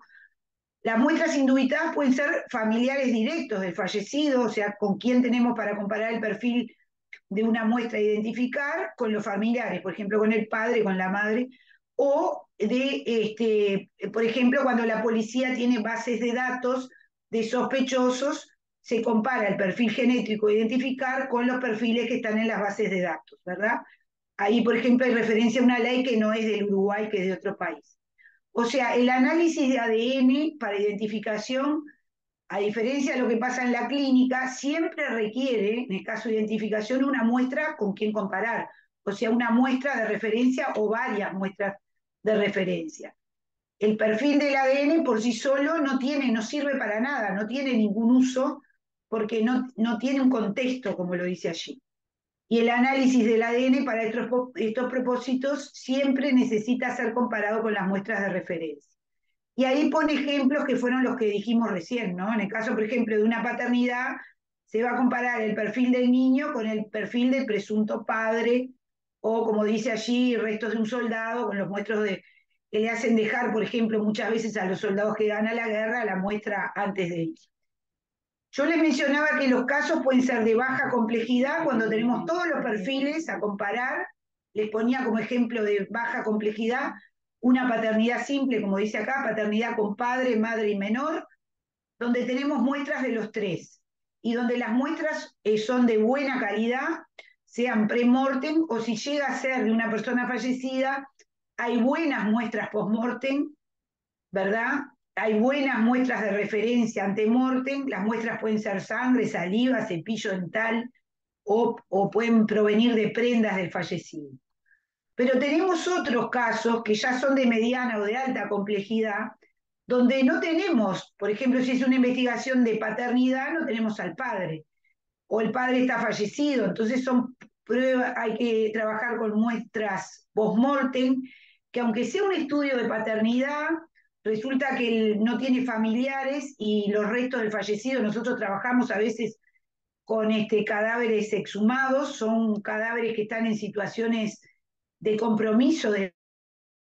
Las muestras indubitadas pueden ser familiares directos del fallecido, o sea, con quién tenemos para comparar el perfil de una muestra a identificar con los familiares, por ejemplo, con el padre, con la madre, o por ejemplo, cuando la policía tiene bases de datos de sospechosos, se compara el perfil genético a identificar con los perfiles que están en las bases de datos, ¿verdad? Ahí, por ejemplo, hay referencia a una ley que no es del Uruguay, que es de otro país. O sea, el análisis de ADN para identificación, a diferencia de lo que pasa en la clínica, siempre requiere, en el caso de identificación, una muestra con quien comparar, o sea, una muestra de referencia o varias muestras de referencia. El perfil del ADN por sí solo no sirve para nada, no tiene ningún uso porque no tiene un contexto, como lo dice allí. Y el análisis del ADN para estos propósitos siempre necesita ser comparado con las muestras de referencia. Y ahí pone ejemplos que fueron los que dijimos recién, ¿no? En el caso, por ejemplo, de una paternidad, se va a comparar el perfil del niño con el perfil del presunto padre, o como dice allí, restos de un soldado, con los muestros que le hacen dejar, por ejemplo, muchas veces a los soldados que ganan la guerra, la muestra antes de ir. Yo les mencionaba que los casos pueden ser de baja complejidad cuando tenemos todos los perfiles a comparar. Les ponía como ejemplo de baja complejidad una paternidad simple, como dice acá, paternidad con padre, madre y menor, donde tenemos muestras de los tres y donde las muestras son de buena calidad, sean pre-mortem o si llega a ser de una persona fallecida, hay buenas muestras post-mortem, ¿verdad? Hay buenas muestras de referencia ante-mortem, las muestras pueden ser sangre, saliva, cepillo dental o pueden provenir de prendas del fallecido. Pero tenemos otros casos que ya son de mediana o de alta complejidad, donde no tenemos, por ejemplo, si es una investigación de paternidad, no tenemos al padre, o el padre está fallecido, entonces son pruebas, hay que trabajar con muestras post-mortem, que aunque sea un estudio de paternidad, resulta que él no tiene familiares y los restos del fallecido, nosotros trabajamos a veces con cadáveres exhumados, son cadáveres que están en situaciones de compromiso del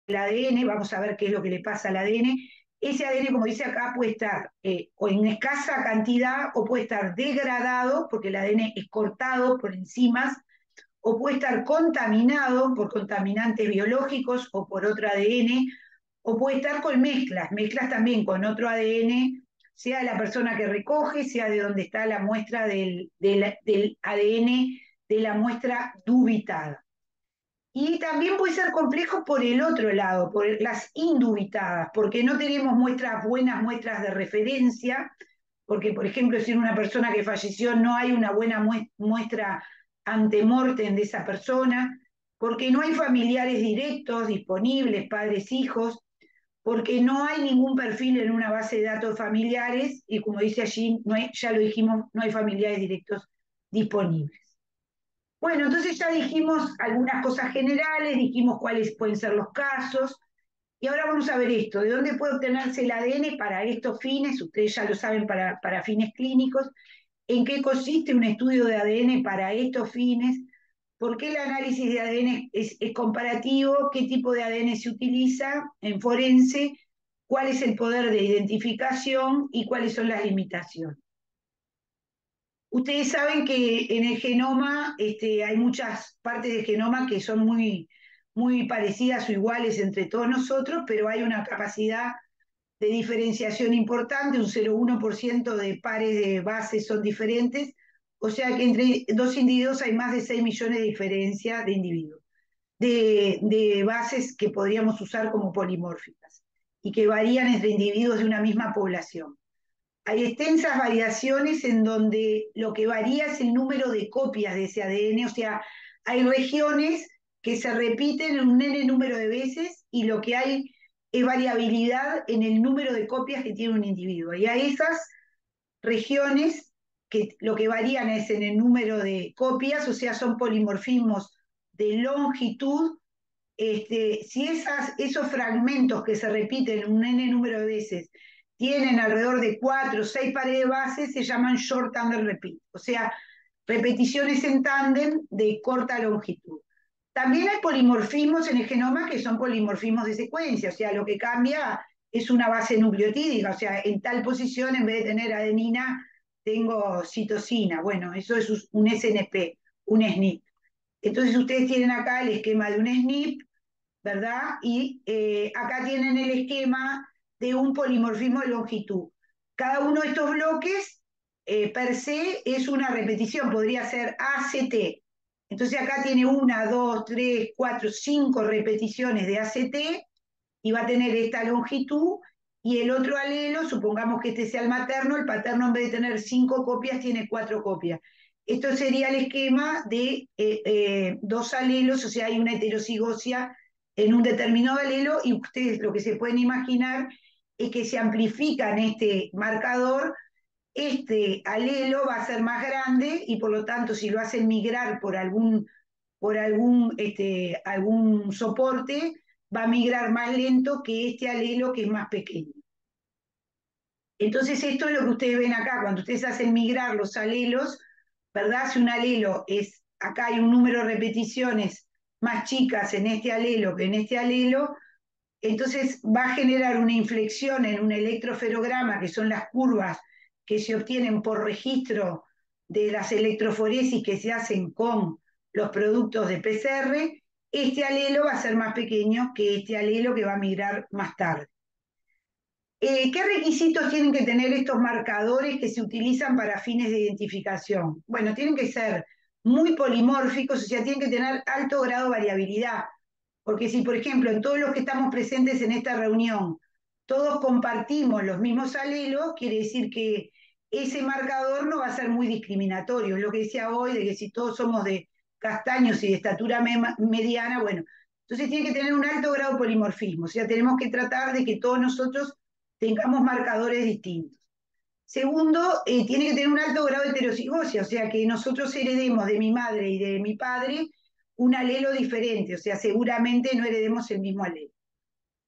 ADN, vamos a ver qué es lo que le pasa al ADN. Ese ADN, como dice acá, puede estar o en escasa cantidad o puede estar degradado, porque el ADN es cortado por enzimas, o puede estar contaminado por contaminantes biológicos o por otro ADN, o puede estar con mezclas, mezclas también con otro ADN, sea de la persona que recoge, sea de donde está la muestra del ADN de la muestra dubitada. Y también puede ser complejo por el otro lado, por las indubitadas, porque no tenemos buenas muestras de referencia, porque, por ejemplo, si en una persona que falleció no hay una buena muestra ante-mortem de esa persona, porque no hay familiares directos disponibles, padres, hijos, porque no hay ningún perfil en una base de datos familiares, y como dice allí, ya lo dijimos, no hay familiares directos disponibles. Bueno, entonces ya dijimos algunas cosas generales, dijimos cuáles pueden ser los casos, y ahora vamos a ver esto, de dónde puede obtenerse el ADN para estos fines, ustedes ya lo saben, para fines clínicos, en qué consiste un estudio de ADN para estos fines, por qué el análisis de ADN es comparativo, qué tipo de ADN se utiliza en forense, cuál es el poder de identificación y cuáles son las limitaciones. Ustedes saben que en el genoma hay muchas partes del genoma que son muy parecidas o iguales entre todos nosotros, pero hay una capacidad de diferenciación importante, un 0,1% de pares de bases son diferentes, o sea que entre dos individuos hay más de 6 millones de diferencias de individuos, de bases que podríamos usar como polimórficas y que varían entre individuos de una misma población. Hay extensas variaciones en donde lo que varía es el número de copias de ese ADN, o sea, hay regiones que se repiten en un n número de veces y lo que hay es variabilidad en el número de copias que tiene un individuo. Y a esas regiones que lo que varían es en el número de copias, o sea, son polimorfismos de longitud. Si esos fragmentos que se repiten un n número de veces tienen alrededor de 4 o 6 pares de bases, se llaman short tandem repeat, o sea, repeticiones en tándem de corta longitud. También hay polimorfismos en el genoma que son polimorfismos de secuencia, o sea, lo que cambia es una base nucleotídica, o sea, en tal posición en vez de tener adenina tengo citosina. Bueno, eso es un SNP, un SNP. Entonces ustedes tienen acá el esquema de un SNP, ¿verdad? Y acá tienen el esquema de un polimorfismo de longitud. Cada uno de estos bloques per se es una repetición, podría ser ACT. Entonces acá tiene 1, 2, 3, 4, 5 repeticiones de ACT y va a tener esta longitud, y el otro alelo, supongamos que este sea el materno, el paterno en vez de tener 5 copias tiene 4 copias. Esto sería el esquema de 2 alelos, o sea, hay una heterocigosia en un determinado alelo, y ustedes lo que se pueden imaginar es que se amplifica en este marcador, este alelo va a ser más grande y por lo tanto si lo hacen migrar algún soporte, va a migrar más lento que este alelo que es más pequeño. Entonces esto es lo que ustedes ven acá, cuando ustedes hacen migrar los alelos, ¿verdad? Si un alelo es, acá hay un número de repeticiones más chicas en este alelo que en este alelo, entonces va a generar una inflexión en un electroferograma, que son las curvas que se obtienen por registro de las electroforesis que se hacen con los productos de PCR. Este alelo va a ser más pequeño que este alelo que va a migrar más tarde. ¿Qué requisitos tienen que tener estos marcadores que se utilizan para fines de identificación? Bueno, tienen que ser muy polimórficos, o sea, tienen que tener alto grado de variabilidad. Porque si, por ejemplo, en todos los que estamos presentes en esta reunión, todos compartimos los mismos alelos, quiere decir que ese marcador no va a ser muy discriminatorio. Es lo que decía hoy, de que si todos somos de castaños y de estatura mediana, bueno, entonces tiene que tener un alto grado de polimorfismo. O sea, tenemos que tratar de que todos nosotros tengamos marcadores distintos. Segundo, tiene que tener un alto grado de heterocigosia, o sea, que nosotros heredemos de mi madre y de mi padre un alelo diferente, o sea, seguramente no heredemos el mismo alelo.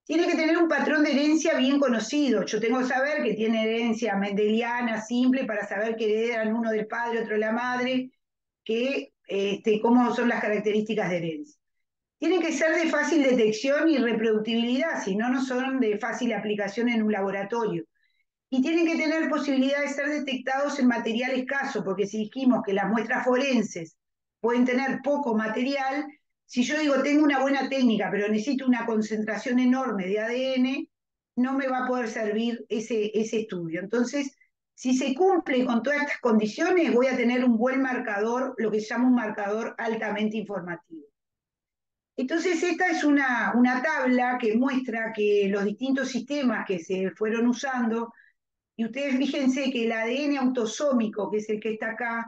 Tiene que tener un patrón de herencia bien conocido. Yo tengo que saber que tiene herencia mendeliana, simple, para saber que heredan uno del padre, otro de la madre, que, cómo son las características de herencia. Tienen que ser de fácil detección y reproductibilidad, si no, no son de fácil aplicación en un laboratorio. Y tienen que tener posibilidad de ser detectados en material escaso, porque si dijimos que las muestras forenses pueden tener poco material, si yo digo tengo una buena técnica, pero necesito una concentración enorme de ADN, no me va a poder servir ese estudio. Entonces, si se cumple con todas estas condiciones, voy a tener un buen marcador, lo que se llama un marcador altamente informativo. Entonces, esta es una tabla que muestra que los distintos sistemas que se fueron usando, y ustedes fíjense que el ADN autosómico, que es el que está acá,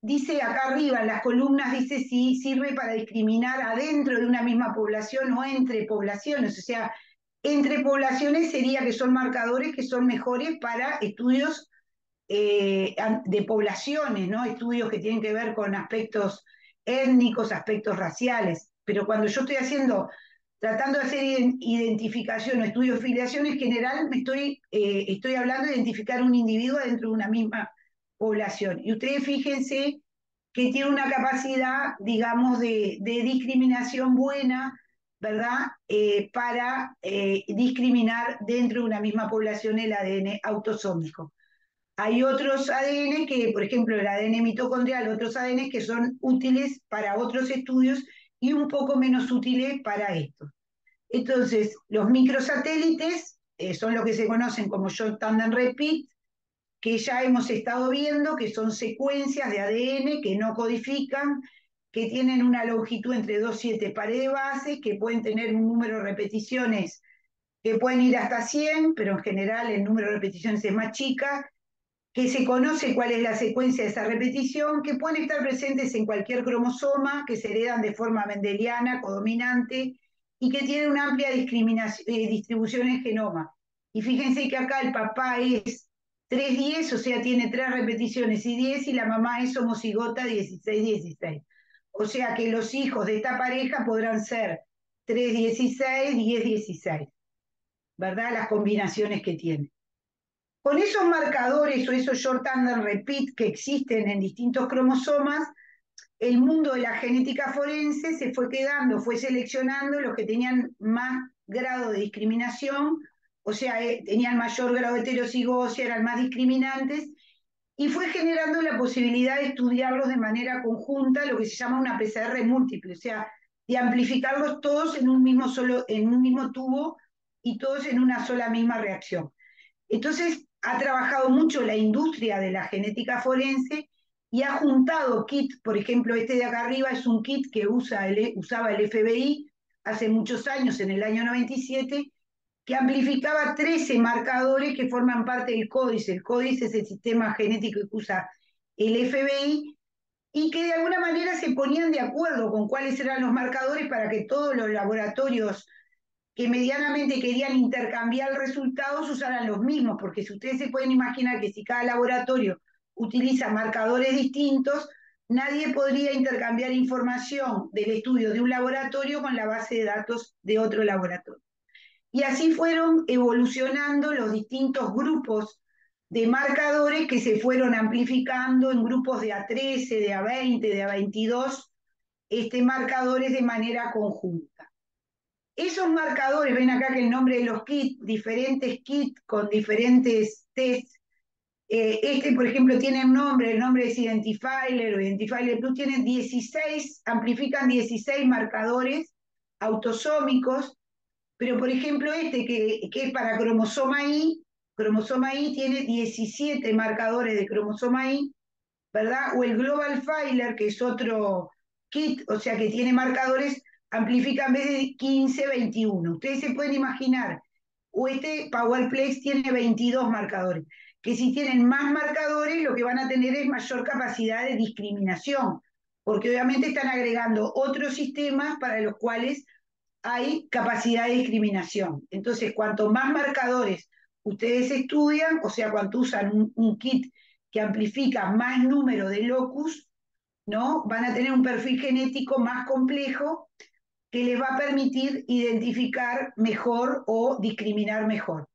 dice acá arriba en las columnas, dice si sirve para discriminar adentro de una misma población o entre poblaciones. O sea, entre poblaciones sería que son marcadores que son mejores para estudios de poblaciones, ¿no? Estudios que tienen que ver con aspectos étnicos, aspectos raciales. Pero cuando yo estoy tratando de hacer identificación o estudio de filiación, en general estoy hablando de identificar un individuo dentro de una misma población. Y ustedes fíjense que tiene una capacidad, digamos, de discriminación buena, ¿verdad? Para discriminar dentro de una misma población el ADN autosómico. Hay otros ADN que, por ejemplo, el ADN mitocondrial, otros ADN que son útiles para otros estudios y un poco menos útiles para esto. Entonces, los microsatélites son lo que se conocen como short tandem repeat, que ya hemos estado viendo, que son secuencias de ADN que no codifican, que tienen una longitud entre 2 y 7 pares de bases, que pueden tener un número de repeticiones que pueden ir hasta 100, pero en general el número de repeticiones es más chica, que se conoce cuál es la secuencia de esa repetición, que pueden estar presentes en cualquier cromosoma, que se heredan de forma mendeliana, codominante, y que tienen una amplia distribución en genoma. Y fíjense que acá el papá es 310, o sea, tiene 3 repeticiones y 10, y la mamá es homocigota 16-16. O sea que los hijos de esta pareja podrán ser 3-16, 10-16, ¿verdad? Las combinaciones que tienen. Con esos marcadores o esos short tandem repeat que existen en distintos cromosomas, el mundo de la genética forense se fue quedando, fue seleccionando los que tenían más grado de discriminación, o sea, tenían mayor grado de heterocigosia, eran más discriminantes, y fue generando la posibilidad de estudiarlos de manera conjunta, lo que se llama una PCR múltiple, o sea, de amplificarlos todos en un mismo tubo y todos en una sola misma reacción. Entonces, ha trabajado mucho la industria de la genética forense y ha juntado kits, por ejemplo, este de acá arriba es un kit que usaba el FBI hace muchos años, en el año 97, que amplificaba 13 marcadores que forman parte del códice. El códice es el sistema genético que usa el FBI, y que de alguna manera se ponían de acuerdo con cuáles eran los marcadores para que todos los laboratorios que medianamente querían intercambiar resultados usaran los mismos, porque si ustedes se pueden imaginar que si cada laboratorio utiliza marcadores distintos, nadie podría intercambiar información del estudio de un laboratorio con la base de datos de otro laboratorio. y así fueron evolucionando los distintos grupos de marcadores que se fueron amplificando en grupos de A13, de A20, de A22, marcadores de manera conjunta. Esos marcadores, ven acá que el nombre de los kits, diferentes kits con diferentes tests. Por ejemplo, tiene un nombre, el nombre es Identifier o Identifier Plus, tienen 16, amplifican 16 marcadores autosómicos, pero por ejemplo que es para cromosoma I tiene 17 marcadores de cromosoma I, ¿verdad? O el Global Filer, que es otro kit, o sea que tiene marcadores, amplifica en vez de 15, 21. Ustedes se pueden imaginar, o PowerPlex tiene 22 marcadores, que si tienen más marcadores, lo que van a tener es mayor capacidad de discriminación, porque obviamente están agregando otros sistemas para los cuales hay capacidad de discriminación. Entonces, cuanto más marcadores ustedes estudian, o sea, cuando usan un kit que amplifica más número de locus, ¿no? Van a tener un perfil genético más complejo que les va a permitir identificar mejor o discriminar mejor.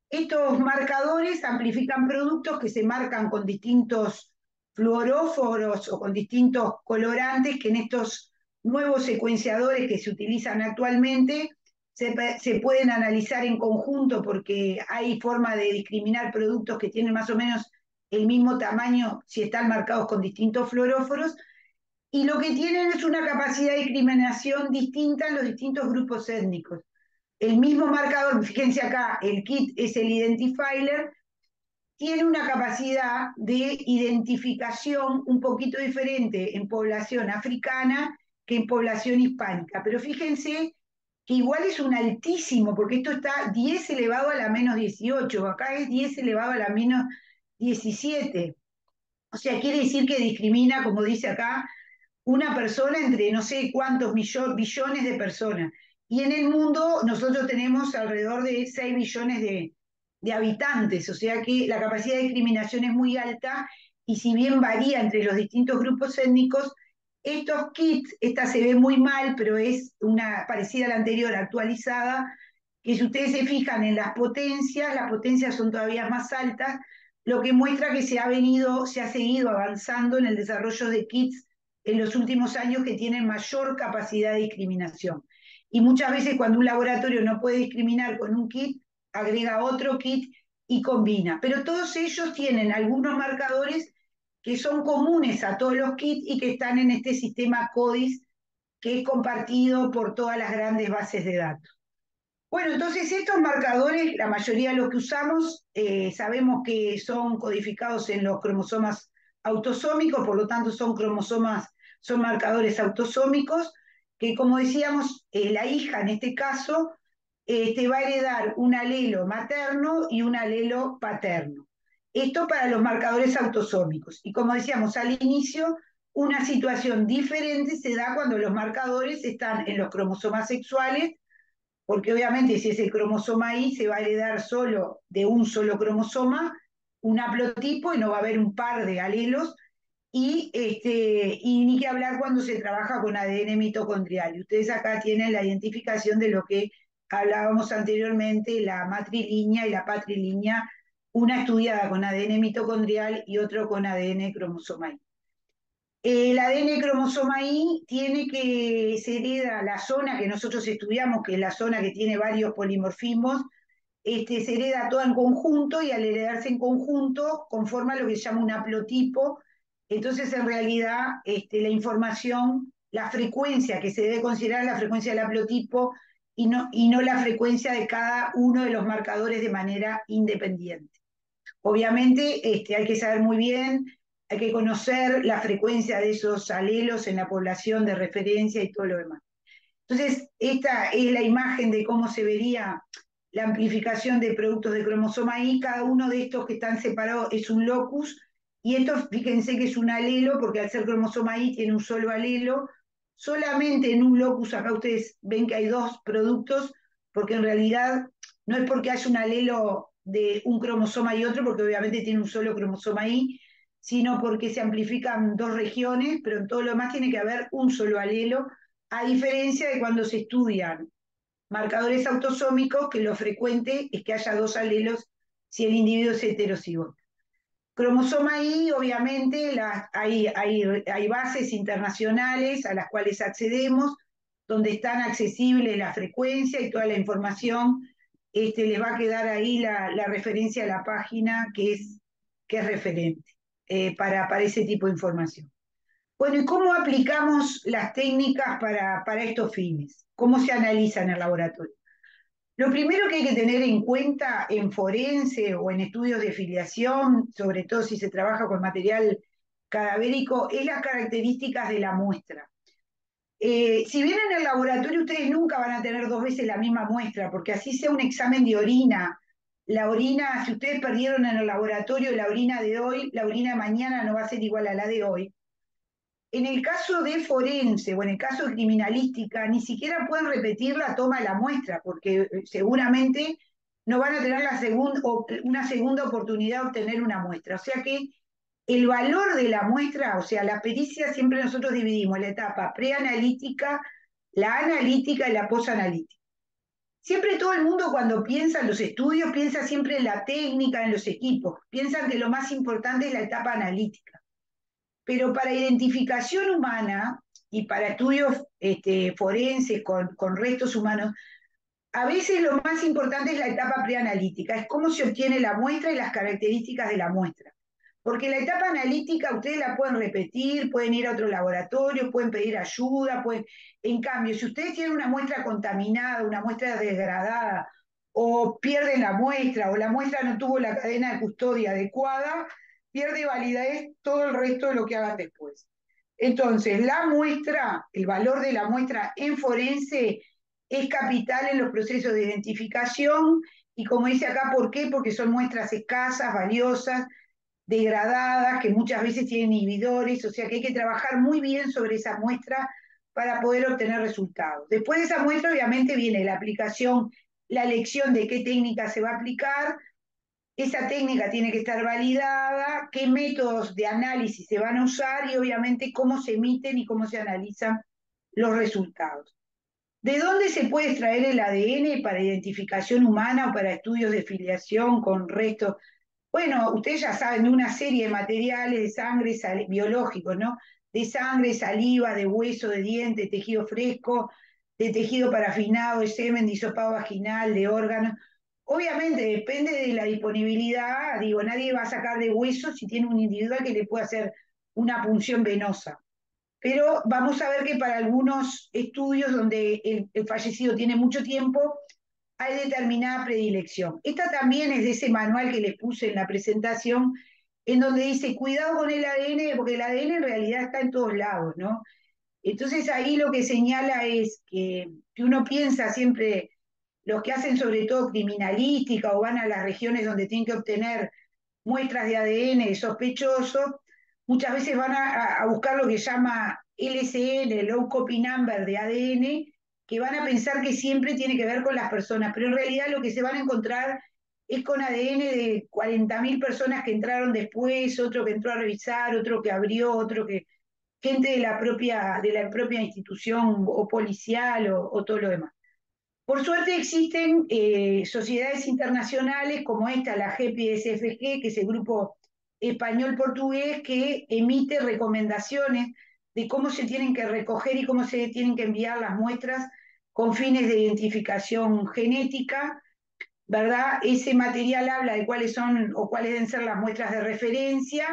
Estos marcadores amplifican productos que se marcan con distintos fluoróforos o con distintos colorantes que en estos nuevos secuenciadores que se utilizan actualmente se pueden analizar en conjunto porque hay forma de discriminar productos que tienen más o menos el mismo tamaño si están marcados con distintos fluoróforos, y lo que tienen es una capacidad de discriminación distinta en los distintos grupos étnicos. El mismo marcador, fíjense acá, el kit es el identifier, tiene una capacidad de identificación un poquito diferente en población africana que en población hispánica, pero fíjense que igual es un altísimo, porque esto está 10 elevado a la menos 18, acá es 10 elevado a la menos 17. O sea, quiere decir que discrimina, como dice acá, una persona entre no sé cuántos billones de personas. Y en el mundo nosotros tenemos alrededor de 6 billones de habitantes, o sea que la capacidad de discriminación es muy alta y si bien varía entre los distintos grupos étnicos, estos kits, esta se ve muy mal, pero es una parecida a la anterior, actualizada, que si ustedes se fijan en las potencias son todavía más altas, lo que muestra que se ha seguido avanzando en el desarrollo de kits en los últimos años que tienen mayor capacidad de discriminación. Y muchas veces cuando un laboratorio no puede discriminar con un kit, agrega otro kit y combina. Pero todos ellos tienen algunos marcadores que son comunes a todos los kits y que están en este sistema CODIS que es compartido por todas las grandes bases de datos. Bueno, entonces estos marcadores, la mayoría de los que usamos, sabemos que son codificados en los cromosomas autosómicos, por lo tanto son marcadores autosómicos, que como decíamos, la hija en este caso te va a heredar un alelo materno y un alelo paterno. Esto para los marcadores autosómicos. Y como decíamos al inicio, una situación diferente se da cuando los marcadores están en los cromosomas sexuales, porque obviamente si es el cromosoma Y se va a heredar solo de un solo cromosoma, un haplotipo, y no va a haber un par de alelos, y ni que hablar cuando se trabaja con ADN mitocondrial. Y ustedes acá tienen la identificación de lo que hablábamos anteriormente, la matrilínea y la patrilínea, una estudiada con ADN mitocondrial y otro con ADN cromosoma Y. El ADN cromosoma Y tiene que se hereda la zona que nosotros estudiamos, que es la zona que tiene varios polimorfismos, se hereda toda en conjunto y al heredarse en conjunto conforma lo que se llama un haplotipo. Entonces, en realidad, la información, la frecuencia que se debe considerar la frecuencia del haplotipo y no la frecuencia de cada uno de los marcadores de manera independiente. Obviamente hay que saber muy bien, hay que conocer la frecuencia de esos alelos en la población de referencia y todo lo demás. Entonces, esta es la imagen de cómo se vería la amplificación de productos de cromosoma Y. Cada uno de estos que están separados es un locus, y esto fíjense que es un alelo, porque al ser cromosoma Y tiene un solo alelo. Solamente en un locus, acá ustedes ven que hay dos productos, porque en realidad no es porque haya un alelo de un cromosoma y otro, porque obviamente tiene un solo cromosoma Y, sino porque se amplifican dos regiones, pero en todo lo demás tiene que haber un solo alelo, a diferencia de cuando se estudian marcadores autosómicos, que lo frecuente es que haya dos alelos si el individuo es heterocigoto. Cromosoma Y, obviamente, hay bases internacionales a las cuales accedemos, donde están accesibles la frecuencia y toda la información. Les va a quedar ahí la referencia a la página que es referente para ese tipo de información. Bueno, ¿y cómo aplicamos las técnicas para estos fines? ¿Cómo se analiza en el laboratorio? Lo primero que hay que tener en cuenta en forense o en estudios de filiación, sobre todo si se trabaja con material cadavérico, es las características de la muestra. Si bien en el laboratorio ustedes nunca van a tener dos veces la misma muestra, porque así sea un examen de orina, la orina, si ustedes perdieron en el laboratorio la orina de hoy, la orina de mañana no va a ser igual a la de hoy. En el caso de forense o en el caso de criminalística, ni siquiera pueden repetir la toma de la muestra, porque seguramente no van a tener una segunda oportunidad de obtener una muestra. O sea que el valor de la muestra, o sea, la pericia siempre nosotros dividimos la etapa preanalítica, la analítica y la posanalítica. Siempre todo el mundo cuando piensa en los estudios, piensa siempre en la técnica, en los equipos, piensan que lo más importante es la etapa analítica. Pero para identificación humana y para estudios forenses con restos humanos, a veces lo más importante es la etapa preanalítica, es cómo se obtiene la muestra y las características de la muestra. Porque la etapa analítica ustedes la pueden repetir, pueden ir a otro laboratorio, pueden pedir ayuda, en cambio, si ustedes tienen una muestra contaminada, una muestra degradada, o pierden la muestra, o la muestra no tuvo la cadena de custodia adecuada, pierde validez todo el resto de lo que hagan después. Entonces, la muestra, el valor de la muestra en forense es capital en los procesos de identificación y como dice acá, ¿por qué? Porque son muestras escasas, valiosas, degradadas, que muchas veces tienen inhibidores, o sea que hay que trabajar muy bien sobre esa muestra para poder obtener resultados. Después de esa muestra, obviamente, viene la aplicación, la elección de qué técnica se va a aplicar, esa técnica tiene que estar validada, qué métodos de análisis se van a usar y obviamente cómo se emiten y cómo se analizan los resultados. ¿De dónde se puede extraer el ADN para identificación humana o para estudios de filiación con restos? Bueno, ustedes ya saben de una serie de materiales de sangre biológicos, ¿no? De sangre, saliva, de hueso, de diente, tejido fresco, de tejido parafinado, de semen, de hisopado vaginal, de órganos. Obviamente depende de la disponibilidad, digo, nadie va a sacar de hueso si tiene un individual que le puede hacer una punción venosa. Pero vamos a ver que para algunos estudios donde el fallecido tiene mucho tiempo, hay determinada predilección. Esta también es de ese manual que les puse en la presentación, en donde dice, cuidado con el ADN, porque el ADN en realidad está en todos lados, ¿no? Entonces ahí lo que señala es que uno piensa siempre, los que hacen sobre todo criminalística o van a las regiones donde tienen que obtener muestras de ADN sospechosos, muchas veces van a buscar lo que llama LCN, Low Copy Number de ADN, que van a pensar que siempre tiene que ver con las personas, pero en realidad lo que se van a encontrar es con ADN de 40.000 personas que entraron después, otro que entró a revisar, otro que abrió, otro que gente de la propia institución o policial o todo lo demás. Por suerte existen sociedades internacionales como esta, la GPSFG, que es el grupo español-portugués que emite recomendaciones de cómo se tienen que recoger y cómo se tienen que enviar las muestras con fines de identificación genética, ¿verdad? Ese material habla de cuáles son o cuáles deben ser las muestras de referencia,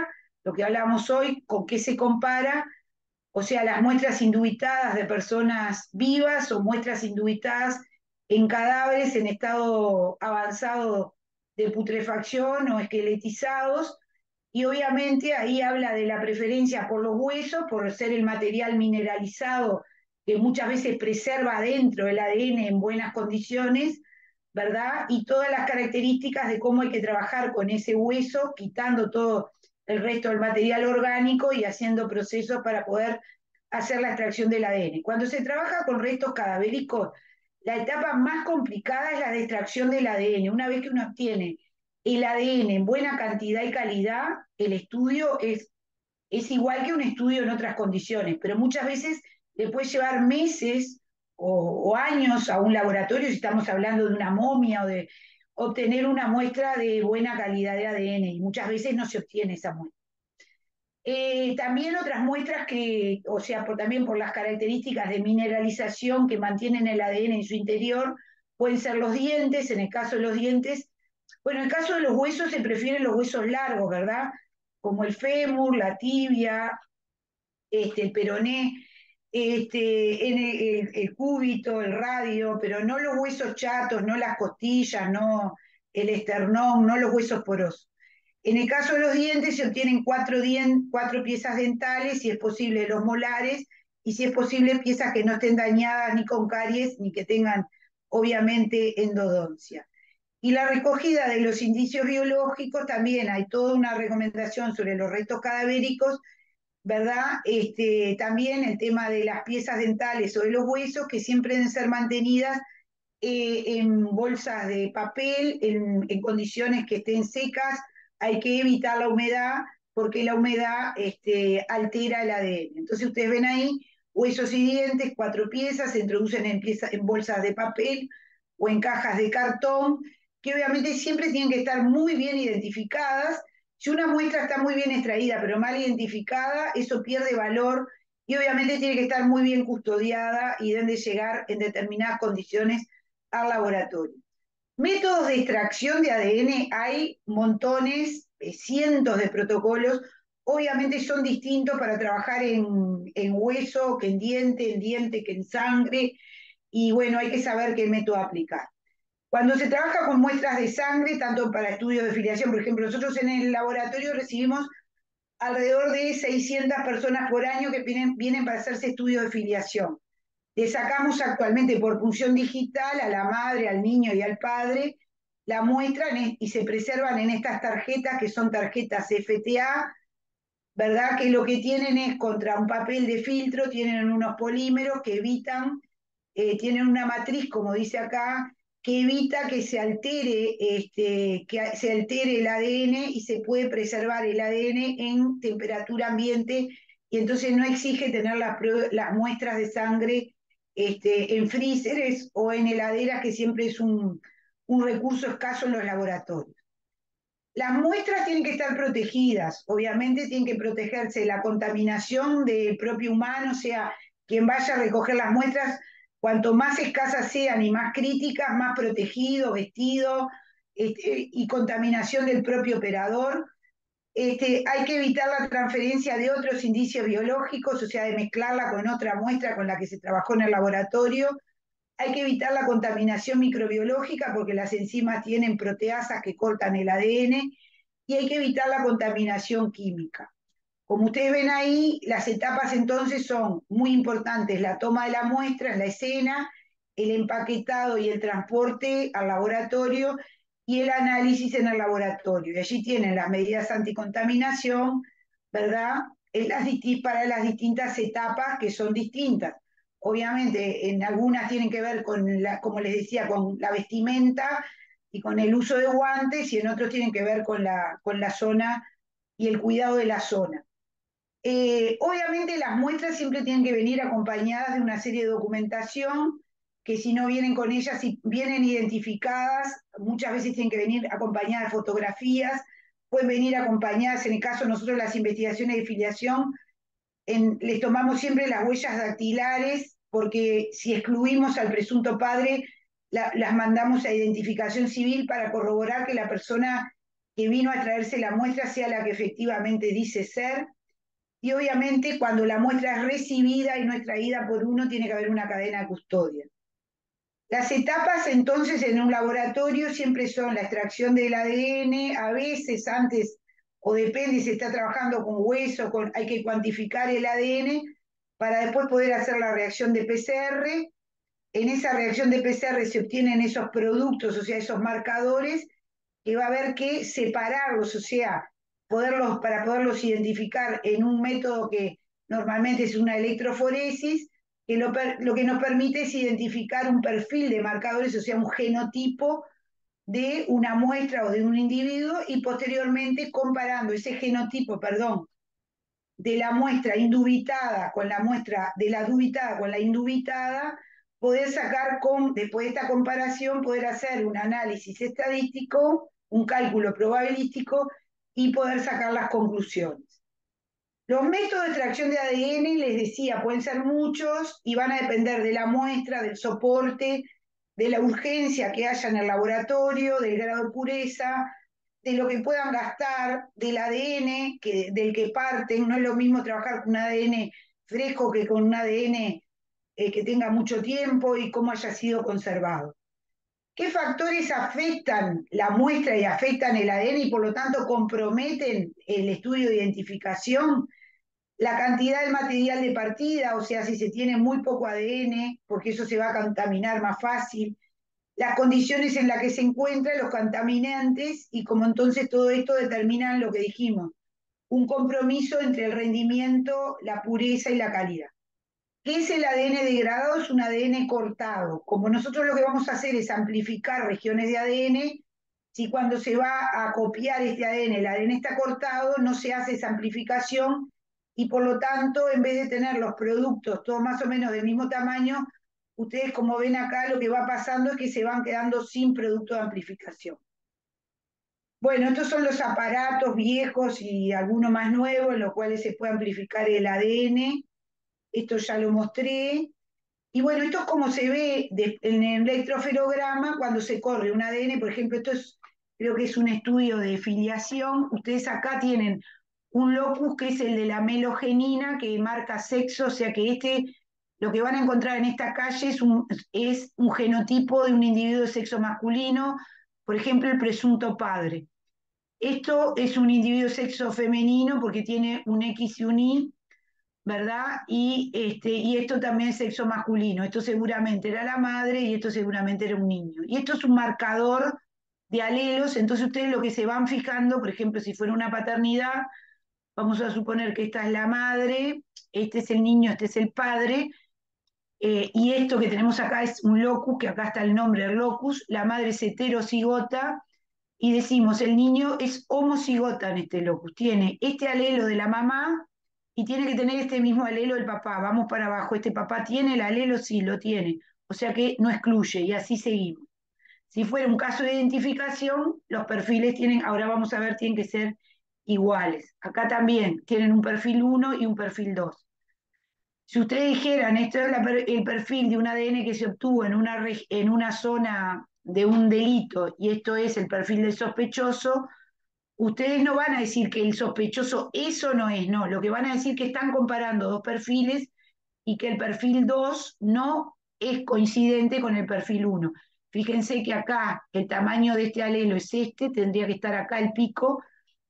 lo que hablamos hoy, con qué se compara, o sea, las muestras indubitadas de personas vivas o muestras indubitadas en cadáveres en estado avanzado de putrefacción o esqueletizados, y obviamente ahí habla de la preferencia por los huesos, por ser el material mineralizado que muchas veces preserva dentro el ADN en buenas condiciones, ¿verdad? Y todas las características de cómo hay que trabajar con ese hueso, quitando todo el resto del material orgánico y haciendo procesos para poder hacer la extracción del ADN. Cuando se trabaja con restos cadavéricos, la etapa más complicada es la de extracción del ADN. Una vez que uno obtiene el ADN en buena cantidad y calidad, el estudio es igual que un estudio en otras condiciones, pero muchas veces le puede llevar meses o años a un laboratorio si estamos hablando de una momia o de obtener una muestra de buena calidad de ADN, y muchas veces no se obtiene esa muestra. También otras muestras que, o sea, también por las características de mineralización que mantienen el ADN en su interior, pueden ser los dientes. En el caso de los dientes, bueno, en el caso de los huesos se prefieren los huesos largos, ¿verdad? Como el fémur, la tibia, el peroné, el cúbito, el radio, pero no los huesos chatos, no las costillas, no el esternón, no los huesos porosos. En el caso de los dientes se obtienen cuatro piezas dentales, si es posible los molares, y si es posible piezas que no estén dañadas ni con caries, ni que tengan obviamente endodoncia. Y la recogida de los indicios biológicos, también hay toda una recomendación sobre los restos cadavéricos, ¿verdad? También el tema de las piezas dentales o de los huesos, que siempre deben ser mantenidas en bolsas de papel, en condiciones que estén secas. Hay que evitar la humedad, porque la humedad altera el ADN. Entonces ustedes ven ahí huesos y dientes, 4 piezas, se introducen en bolsas de papel o en cajas de cartón, que obviamente siempre tienen que estar muy bien identificadas. Si una muestra está muy bien extraída, pero mal identificada, eso pierde valor, y obviamente tiene que estar muy bien custodiada y deben de llegar en determinadas condiciones al laboratorio. Métodos de extracción de ADN hay montones, cientos de protocolos. Obviamente son distintos para trabajar en hueso que en diente que en sangre, y bueno, hay que saber qué método aplicar. Cuando se trabaja con muestras de sangre, tanto para estudios de filiación, por ejemplo, nosotros en el laboratorio recibimos alrededor de 600 personas por año que vienen para hacerse estudios de filiación. Le sacamos actualmente por punción digital a la madre, al niño y al padre la muestra, y se preservan en estas tarjetas que son tarjetas FTA, ¿verdad? Que lo que tienen es contra un papel de filtro, tienen unos polímeros que evitan, tienen una matriz, como dice acá, que evita que se altere, el ADN, y se puede preservar el ADN en temperatura ambiente, y entonces no exige tener las muestras de sangre en freezers o en heladeras, que siempre es un recurso escaso en los laboratorios. Las muestras tienen que estar protegidas, obviamente tienen que protegerse de la contaminación del propio humano, o sea, quien vaya a recoger las muestras, cuanto más escasas sean y más críticas, más protegido, vestido, y contaminación del propio operador. Hay que evitar la transferencia de otros indicios biológicos, o sea, de mezclarla con otra muestra con la que se trabajó en el laboratorio. Hay que evitar la contaminación microbiológica, porque las enzimas tienen proteasas que cortan el ADN, y hay que evitar la contaminación química. Como ustedes ven ahí, las etapas entonces son muy importantes: la toma de la muestra, la escena, el empaquetado y el transporte al laboratorio, y el análisis en el laboratorio. Y allí tienen las medidas anticontaminación, ¿verdad? Para las distintas etapas, que son distintas. Obviamente, en algunas tienen que ver con, como les decía, con la vestimenta y con el uso de guantes, y en otros tienen que ver con la zona y el cuidado de la zona. Obviamente las muestras siempre tienen que venir acompañadas de una serie de documentación, que si no vienen con ellas, si vienen identificadas, muchas veces tienen que venir acompañadas de fotografías, pueden venir acompañadas, en el caso de nosotros las investigaciones de filiación, les tomamos siempre las huellas dactilares, porque si excluimos al presunto padre, las mandamos a identificación civil para corroborar que la persona que vino a traerse la muestra sea la que efectivamente dice ser. Y obviamente cuando la muestra es recibida y no es traída por uno, tiene que haber una cadena de custodia. Las etapas entonces en un laboratorio siempre son la extracción del ADN, a veces antes, o depende si está trabajando con hueso, hay que cuantificar el ADN para después poder hacer la reacción de PCR. En esa reacción de PCR se obtienen esos productos, o sea, esos marcadores, que va a haber que separarlos, o sea, para poderlos identificar en un método que normalmente es una electroforesis, que lo que nos permite es identificar un perfil de marcadores, o sea, un genotipo de una muestra o de un individuo, y posteriormente comparando ese genotipo, perdón, de la muestra indubitada con la muestra de la dubitada con la indubitada, poder sacar, después de esta comparación, poder hacer un análisis estadístico, un cálculo probabilístico y poder sacar las conclusiones. Los métodos de extracción de ADN, les decía, pueden ser muchos y van a depender de la muestra, del soporte, de la urgencia que haya en el laboratorio, del grado de pureza, de lo que puedan gastar, del ADN del que parten. No es lo mismo trabajar con un ADN fresco que con un ADN que tenga mucho tiempo y cómo haya sido conservado. ¿Qué factores afectan la muestra y afectan el ADN y por lo tanto comprometen el estudio de identificación? La cantidad del material de partida, o sea, si se tiene muy poco ADN, porque eso se va a contaminar más fácil, las condiciones en las que se encuentran los contaminantes y como entonces todo esto determina lo que dijimos, un compromiso entre el rendimiento, la pureza y la calidad. ¿Qué es el ADN degradado? Es un ADN cortado. Como nosotros lo que vamos a hacer es amplificar regiones de ADN, si cuando se va a copiar este ADN, el ADN está cortado, no se hace esa amplificación y por lo tanto, en vez de tener los productos todos más o menos del mismo tamaño, ustedes como ven acá, lo que va pasando es que se van quedando sin producto de amplificación. Bueno, estos son los aparatos viejos y algunos más nuevos en los cuales se puede amplificar el ADN. Esto ya lo mostré. Y bueno, esto es como se ve en el electroferograma cuando se corre un ADN, por ejemplo, creo que es un estudio de filiación. Ustedes acá tienen un locus que es el de la melogenina, que marca sexo, o sea que lo que van a encontrar en esta calle es un genotipo de un individuo de sexo masculino, por ejemplo, el presunto padre. Esto es un individuo de sexo femenino porque tiene un X y un Y, ¿verdad? Y esto también es sexo masculino. Esto seguramente era la madre y esto seguramente era un niño. Y esto es un marcador de alelos, entonces ustedes lo que se van fijando, por ejemplo, si fuera una paternidad, vamos a suponer que esta es la madre, este es el niño, este es el padre, y esto que tenemos acá es un locus, que acá está el nombre del locus, la madre es heterocigota, y decimos, el niño es homocigota en este locus, tiene este alelo de la mamá y tiene que tener este mismo alelo del papá. Vamos para abajo, este papá tiene el alelo, sí, lo tiene, o sea que no excluye, y así seguimos. Si fuera un caso de identificación, los perfiles tienen, ahora vamos a ver, tienen que ser iguales. Acá también tienen un perfil 1 y un perfil 2. Si ustedes dijeran, esto es el perfil de un ADN que se obtuvo en una zona de un delito y esto es el perfil del sospechoso, ustedes no van a decir que el sospechoso eso no es, no, lo que van a decir que están comparando dos perfiles y que el perfil 2 no es coincidente con el perfil 1. Fíjense que acá el tamaño de este alelo es este, tendría que estar acá el pico,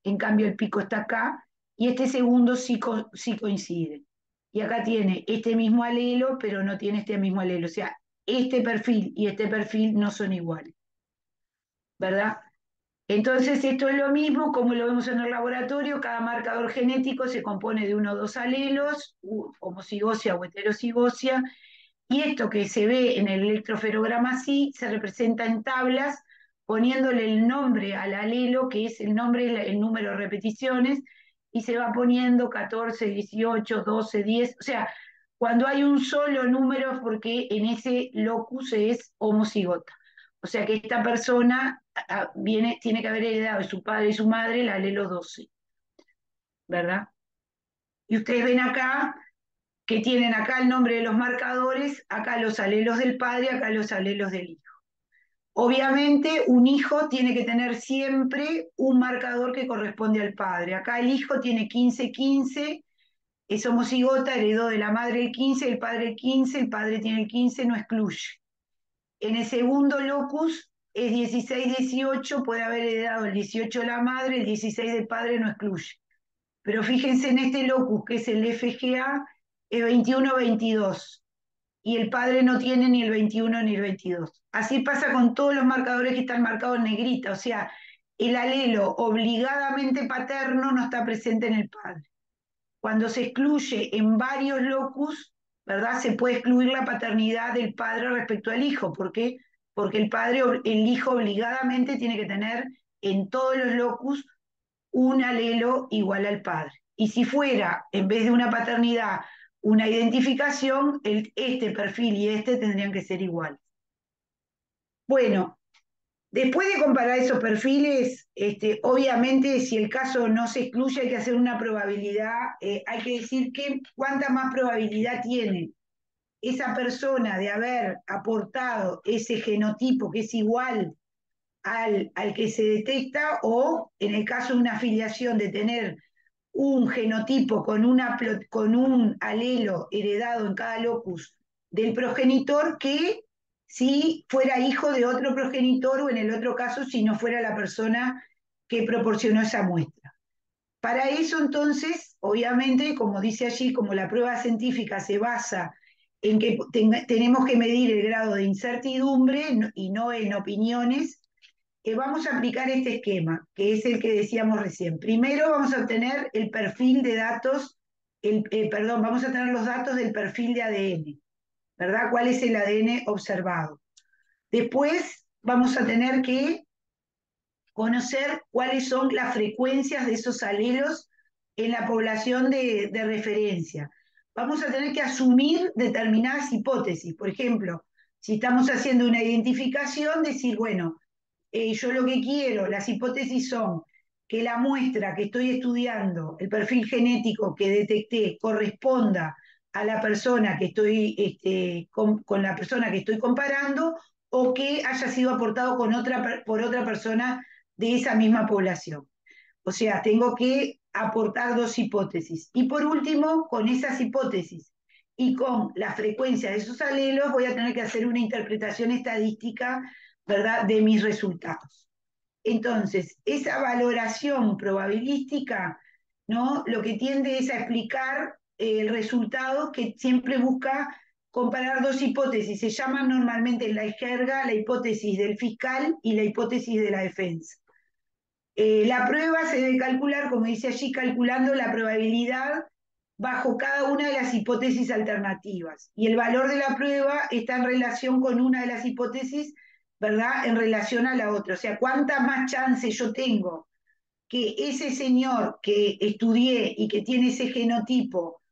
en cambio el pico está acá, y este segundo sí coincide. Y acá tiene este mismo alelo, pero no tiene este mismo alelo. O sea, este perfil y este perfil no son iguales, ¿verdad? Entonces, esto es lo mismo, como lo vemos en el laboratorio, cada marcador genético se compone de uno o dos alelos, homocigosia o heterocigosia, y esto que se ve en el electroferograma así, se representa en tablas, poniéndole el nombre al alelo, que es el nombre, el número de repeticiones, y se va poniendo 14, 18, 12, 10, o sea, cuando hay un solo número es porque en ese locus es homocigota. O sea que esta persona tiene que haber heredado de su padre y su madre el alelo 12, ¿verdad? Y ustedes ven acá que tienen acá el nombre de los marcadores, acá los alelos del padre, acá los alelos del hijo. Obviamente, un hijo tiene que tener siempre un marcador que corresponde al padre. Acá el hijo tiene 15-15, es homocigota, heredó de la madre el 15, el padre el 15, el padre tiene el 15, no excluye. En el segundo locus es 16-18, puede haber heredado el 18 de la madre, el 16 del padre no excluye. Pero fíjense en este locus, que es el FGA, es 21-22. Y el padre no tiene ni el 21 ni el 22. Así pasa con todos los marcadores que están marcados en negrita, o sea, el alelo obligadamente paterno no está presente en el padre. Cuando se excluye en varios locus, ¿verdad? Se puede excluir la paternidad del padre respecto al hijo. ¿Por qué? Porque el hijo obligadamente tiene que tener en todos los locus un alelo igual al padre. Y si fuera, en vez de una paternidad una identificación, este perfil y este tendrían que ser iguales. Bueno, después de comparar esos perfiles, obviamente si el caso no se excluye hay que hacer una probabilidad, hay que decir cuánta más probabilidad tiene esa persona de haber aportado ese genotipo que es igual al que se detecta, o en el caso de una afiliación de tener un genotipo con un alelo heredado en cada locus del progenitor, que si fuera hijo de otro progenitor, o en el otro caso si no fuera la persona que proporcionó esa muestra. Para eso entonces, obviamente, como dice allí, como la prueba científica se basa en que tenemos que medir el grado de incertidumbre y no en opiniones, vamos a aplicar este esquema, que es el que decíamos recién. Primero vamos a obtener el perfil de datos, vamos a tener los datos del perfil de ADN, ¿verdad? ¿Cuál es el ADN observado? Después vamos a tener que conocer cuáles son las frecuencias de esos alelos en la población de referencia. Vamos a tener que asumir determinadas hipótesis. Por ejemplo, si estamos haciendo una identificación, decir, bueno, yo lo que quiero, las hipótesis son que la muestra que estoy estudiando, el perfil genético que detecté, corresponda a la persona que estoy, con la persona que estoy comparando, o que haya sido aportado por otra persona de esa misma población. O sea, tengo que aportar dos hipótesis. Y por último, con esas hipótesis y con la frecuencia de esos alelos, voy a tener que hacer una interpretación estadística, ¿verdad?, de mis resultados. Entonces, esa valoración probabilística, ¿no?, lo que tiende es a explicar el resultado, que siempre busca comparar dos hipótesis. Se llaman normalmente en la jerga la hipótesis del fiscal y la hipótesis de la defensa. La prueba se debe calcular, como dice allí, calculando la probabilidad bajo cada una de las hipótesis alternativas. Y el valor de la prueba está en relación con una de las hipótesis, ¿verdad?, en relación a la otra. O sea, cuánta más chance yo tengo que ese señor que estudié y que tiene ese genotipo,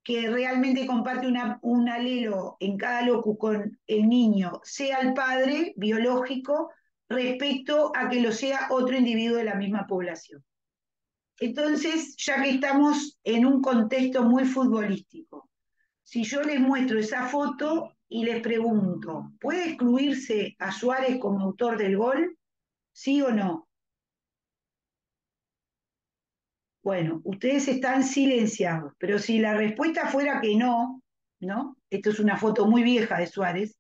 que realmente comparte un alelo en cada locus con el niño, sea el padre biológico, respecto a que lo sea otro individuo de la misma población. Entonces, ya que estamos en un contexto muy futbolístico, si yo les muestro esa foto y les pregunto, ¿puede excluirse a Suárez como autor del gol? ¿Sí o no? Bueno, ustedes están silenciados, pero si la respuesta fuera que no, ¿no? Esto es una foto muy vieja de Suárez,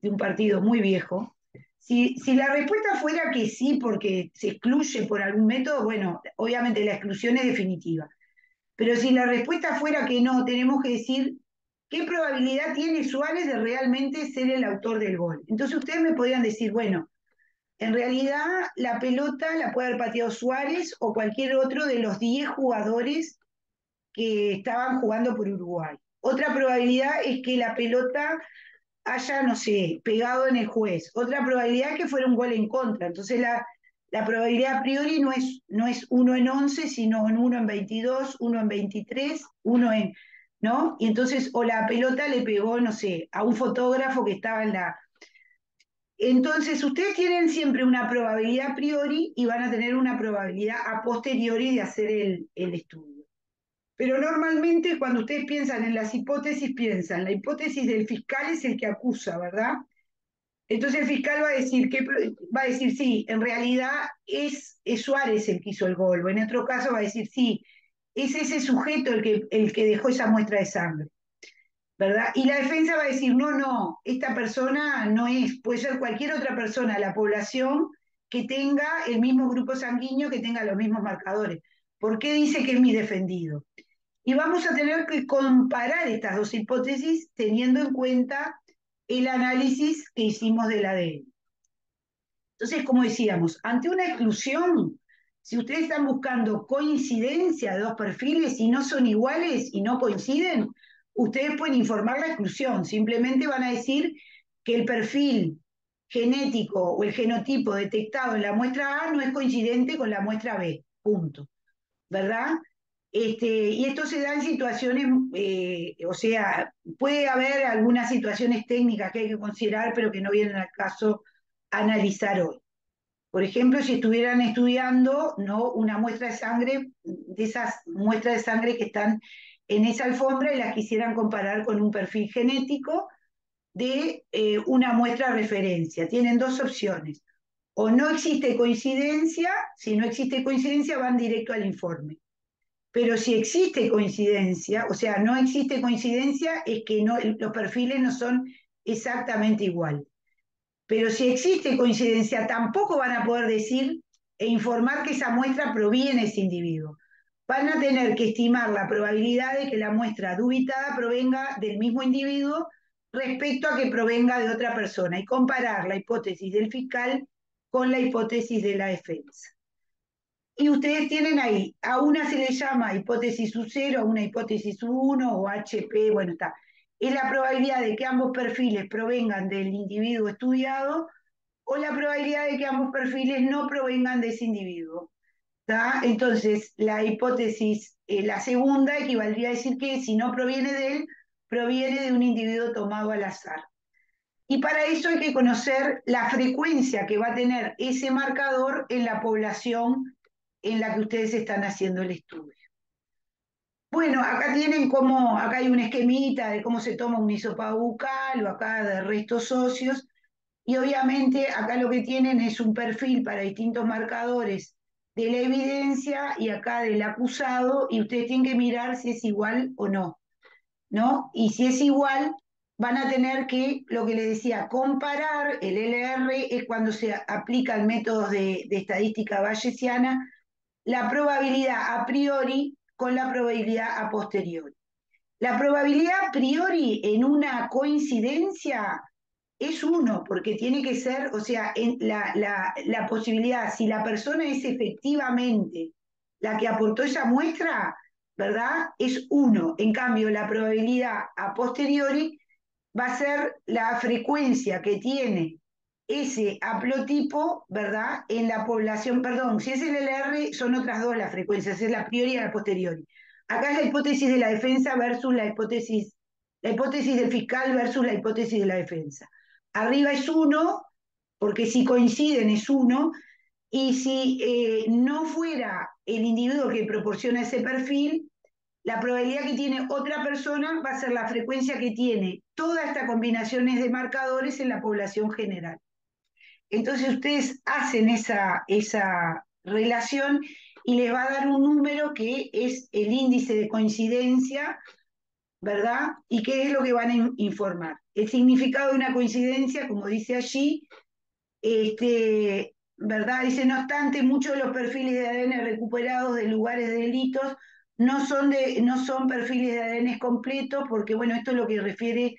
de un partido muy viejo. Si la respuesta fuera que sí, porque se excluye por algún método, bueno, obviamente la exclusión es definitiva. Pero si la respuesta fuera que no, tenemos que decir qué probabilidad tiene Suárez de realmente ser el autor del gol. Entonces ustedes me podrían decir, bueno, en realidad la pelota la puede haber pateado Suárez o cualquier otro de los 10 jugadores que estaban jugando por Uruguay. Otra probabilidad es que la pelota haya, no sé, pegado en el juez. Otra probabilidad es que fuera un gol en contra. Entonces la probabilidad a priori no es 1 en 11, sino en 1 en 22, 1 en 23, 1 en... ¿no? Y entonces, o la pelota le pegó, no sé, a un fotógrafo que estaba en la... Entonces, ustedes tienen siempre una probabilidad a priori y van a tener una probabilidad a posteriori de hacer el estudio. Pero normalmente cuando ustedes piensan en las hipótesis, piensan, la hipótesis del fiscal es el que acusa, ¿verdad? Entonces el fiscal va a decir sí, en realidad es Suárez el que hizo el gol, o en otro caso va a decir sí, es ese sujeto el que dejó esa muestra de sangre, ¿verdad? Y la defensa va a decir, no, no, esta persona no es, puede ser cualquier otra persona de la población que tenga el mismo grupo sanguíneo, que tenga los mismos marcadores. ¿Por qué dice que es mi defendido? Y vamos a tener que comparar estas dos hipótesis teniendo en cuenta el análisis que hicimos del ADN. Entonces, como decíamos, ante una exclusión, si ustedes están buscando coincidencia de dos perfiles y no son iguales y no coinciden, ustedes pueden informar la exclusión. Simplemente van a decir que el perfil genético o el genotipo detectado en la muestra A no es coincidente con la muestra B. Punto. ¿Verdad? Y esto se da en situaciones, o sea, puede haber algunas situaciones técnicas que hay que considerar, pero que no vienen al caso analizar hoy. Por ejemplo, si estuvieran estudiando, ¿no?, una muestra de sangre, de esas muestras de sangre que están en esa alfombra y las quisieran comparar con un perfil genético de una muestra de referencia. Tienen dos opciones. O no existe coincidencia, si no existe coincidencia van directo al informe. Pero si existe coincidencia, o sea, no existe coincidencia, es que no, los perfiles no son exactamente iguales. Pero si existe coincidencia, tampoco van a poder decir e informar que esa muestra proviene de ese individuo. Van a tener que estimar la probabilidad de que la muestra dubitada provenga del mismo individuo respecto a que provenga de otra persona y comparar la hipótesis del fiscal con la hipótesis de la defensa. Y ustedes tienen ahí, a una se le llama hipótesis U0, a una hipótesis U1 o HP, bueno, está. Es la probabilidad de que ambos perfiles provengan del individuo estudiado o la probabilidad de que ambos perfiles no provengan de ese individuo. ¿Tá? Entonces, la hipótesis, la segunda, equivaldría a decir que si no proviene de él, proviene de un individuo tomado al azar. Y para eso hay que conocer la frecuencia que va a tener ese marcador en la población en la que ustedes están haciendo el estudio. Bueno, acá tienen como, acá hay un esquemita de cómo se toma un hisopado bucal o acá de restos óseos, y obviamente acá lo que tienen es un perfil para distintos marcadores de la evidencia y acá del acusado, y ustedes tienen que mirar si es igual o no, ¿no? Y si es igual, van a tener que, lo que les decía, comparar. El LR es cuando se aplican métodos de estadística bayesiana, la probabilidad a priori con la probabilidad a posteriori. La probabilidad a priori en una coincidencia es uno, porque tiene que ser, o sea, la posibilidad, si la persona es efectivamente la que aportó esa muestra, ¿verdad? Es uno. En cambio, la probabilidad a posteriori va a ser la frecuencia que tiene ese haplotipo, ¿verdad? En la población, perdón, si es el LR, son otras dos las frecuencias, es la priori y la posteriori. Acá es la hipótesis de la defensa versus la hipótesis del fiscal versus la hipótesis de la defensa. Arriba es uno, porque si coinciden es uno, y si no fuera el individuo que proporciona ese perfil, la probabilidad que tiene otra persona va a ser la frecuencia que tiene toda esta combinaciones de marcadores en la población general. Entonces ustedes hacen esa relación y les va a dar un número que es el índice de coincidencia, ¿verdad? ¿Y qué es lo que van a informar? El significado de una coincidencia, como dice allí, ¿verdad? Dice, no obstante, muchos de los perfiles de ADN recuperados de lugares de delitos no son perfiles de ADN completos, porque bueno, esto es lo que refiere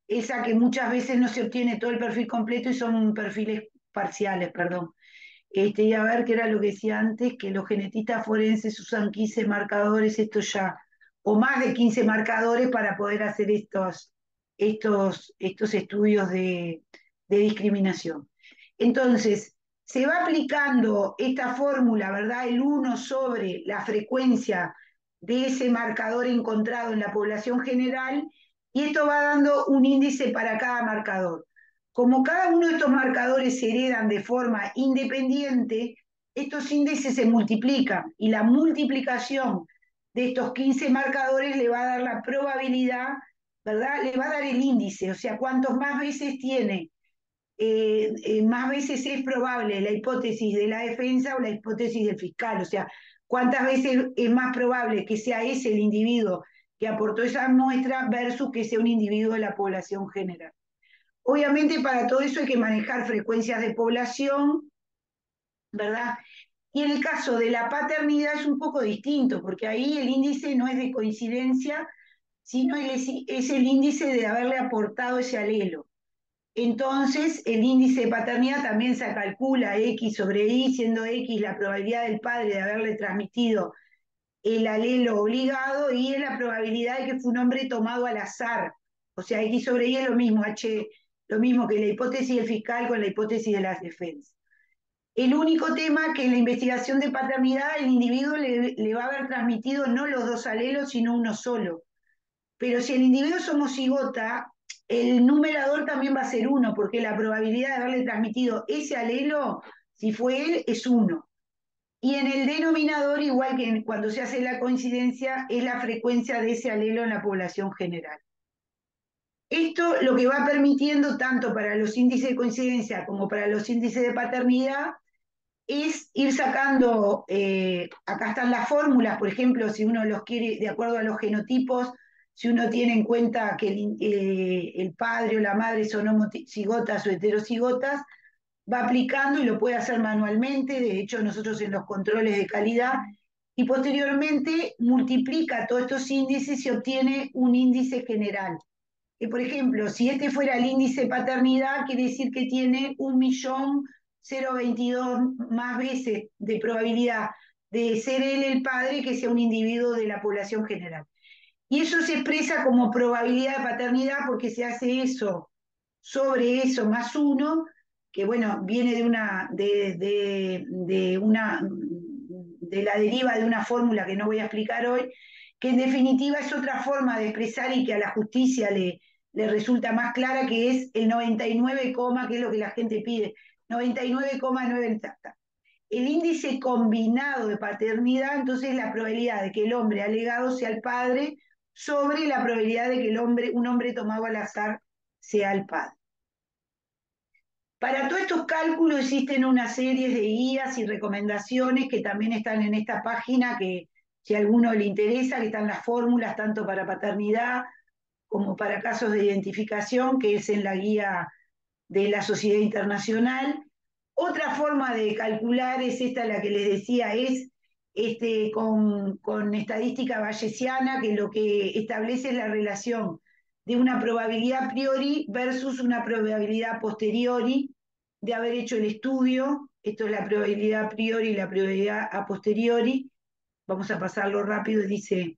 es a que muchas veces no se obtiene todo el perfil completo y son perfiles parciales, perdón. Y a ver qué era lo que decía antes, que los genetistas forenses usan 15 marcadores, esto ya, o más de 15 marcadores para poder hacer estos estudios de discriminación. Entonces, se va aplicando esta fórmula, ¿verdad? El 1 sobre la frecuencia de ese marcador encontrado en la población general, y esto va dando un índice para cada marcador. Como cada uno de estos marcadores se heredan de forma independiente, estos índices se multiplican y la multiplicación de estos 15 marcadores le va a dar la probabilidad, ¿verdad? Le va a dar el índice, o sea, cuantos más veces tiene, más veces es probable la hipótesis de la defensa o la hipótesis del fiscal, o sea, cuántas veces es más probable que sea ese el individuo que aportó esa muestra versus que sea un individuo de la población general. Obviamente para todo eso hay que manejar frecuencias de población, ¿verdad? Y en el caso de la paternidad es un poco distinto, porque ahí el índice no es de coincidencia, sino es el índice de haberle aportado ese alelo. Entonces, el índice de paternidad también se calcula X sobre Y, siendo X la probabilidad del padre de haberle transmitido el alelo obligado y es la probabilidad de que fue un hombre tomado al azar. O sea, X sobre Y es lo mismo, H, lo mismo que la hipótesis del fiscal con la hipótesis de las defensas. El único tema que en la investigación de paternidad el individuo le va a haber transmitido no los dos alelos, sino uno solo. Pero si el individuo es homocigota, el numerador también va a ser 1, porque la probabilidad de haberle transmitido ese alelo, si fue él, es 1. Y en el denominador, igual que cuando se hace la coincidencia, es la frecuencia de ese alelo en la población general. Esto lo que va permitiendo, tanto para los índices de coincidencia como para los índices de paternidad, es ir sacando, acá están las fórmulas, por ejemplo, si uno los quiere, de acuerdo a los genotipos, si uno tiene en cuenta que el padre o la madre son homocigotas o heterocigotas, va aplicando y lo puede hacer manualmente, de hecho nosotros en los controles de calidad, y posteriormente multiplica todos estos índices y obtiene un índice general. Que por ejemplo, si este fuera el índice de paternidad, quiere decir que tiene 1.022 más veces de probabilidad de ser él el padre que sea un individuo de la población general. Y eso se expresa como probabilidad de paternidad porque se hace eso sobre eso más 1, que bueno, viene de la deriva de una fórmula que no voy a explicar hoy, que en definitiva es otra forma de expresar y que a la justicia le resulta más clara, que es el 99, que es lo que la gente pide, 99,9. El índice combinado de paternidad, entonces la probabilidad de que el hombre alegado sea el padre sobre la probabilidad de que un hombre tomado al azar sea el padre. Para todos estos cálculos existen una serie de guías y recomendaciones que también están en esta página, que si a alguno le interesa, que están las fórmulas tanto para paternidad como para casos de identificación, que es en la guía de la Sociedad Internacional. Otra forma de calcular es esta, la que les decía, es con estadística bayesiana, que lo que establece es la relación de una probabilidad a priori versus una probabilidad a posteriori de haber hecho el estudio. Esto es la probabilidad a priori y la probabilidad a posteriori. Vamos a pasarlo rápido. Dice,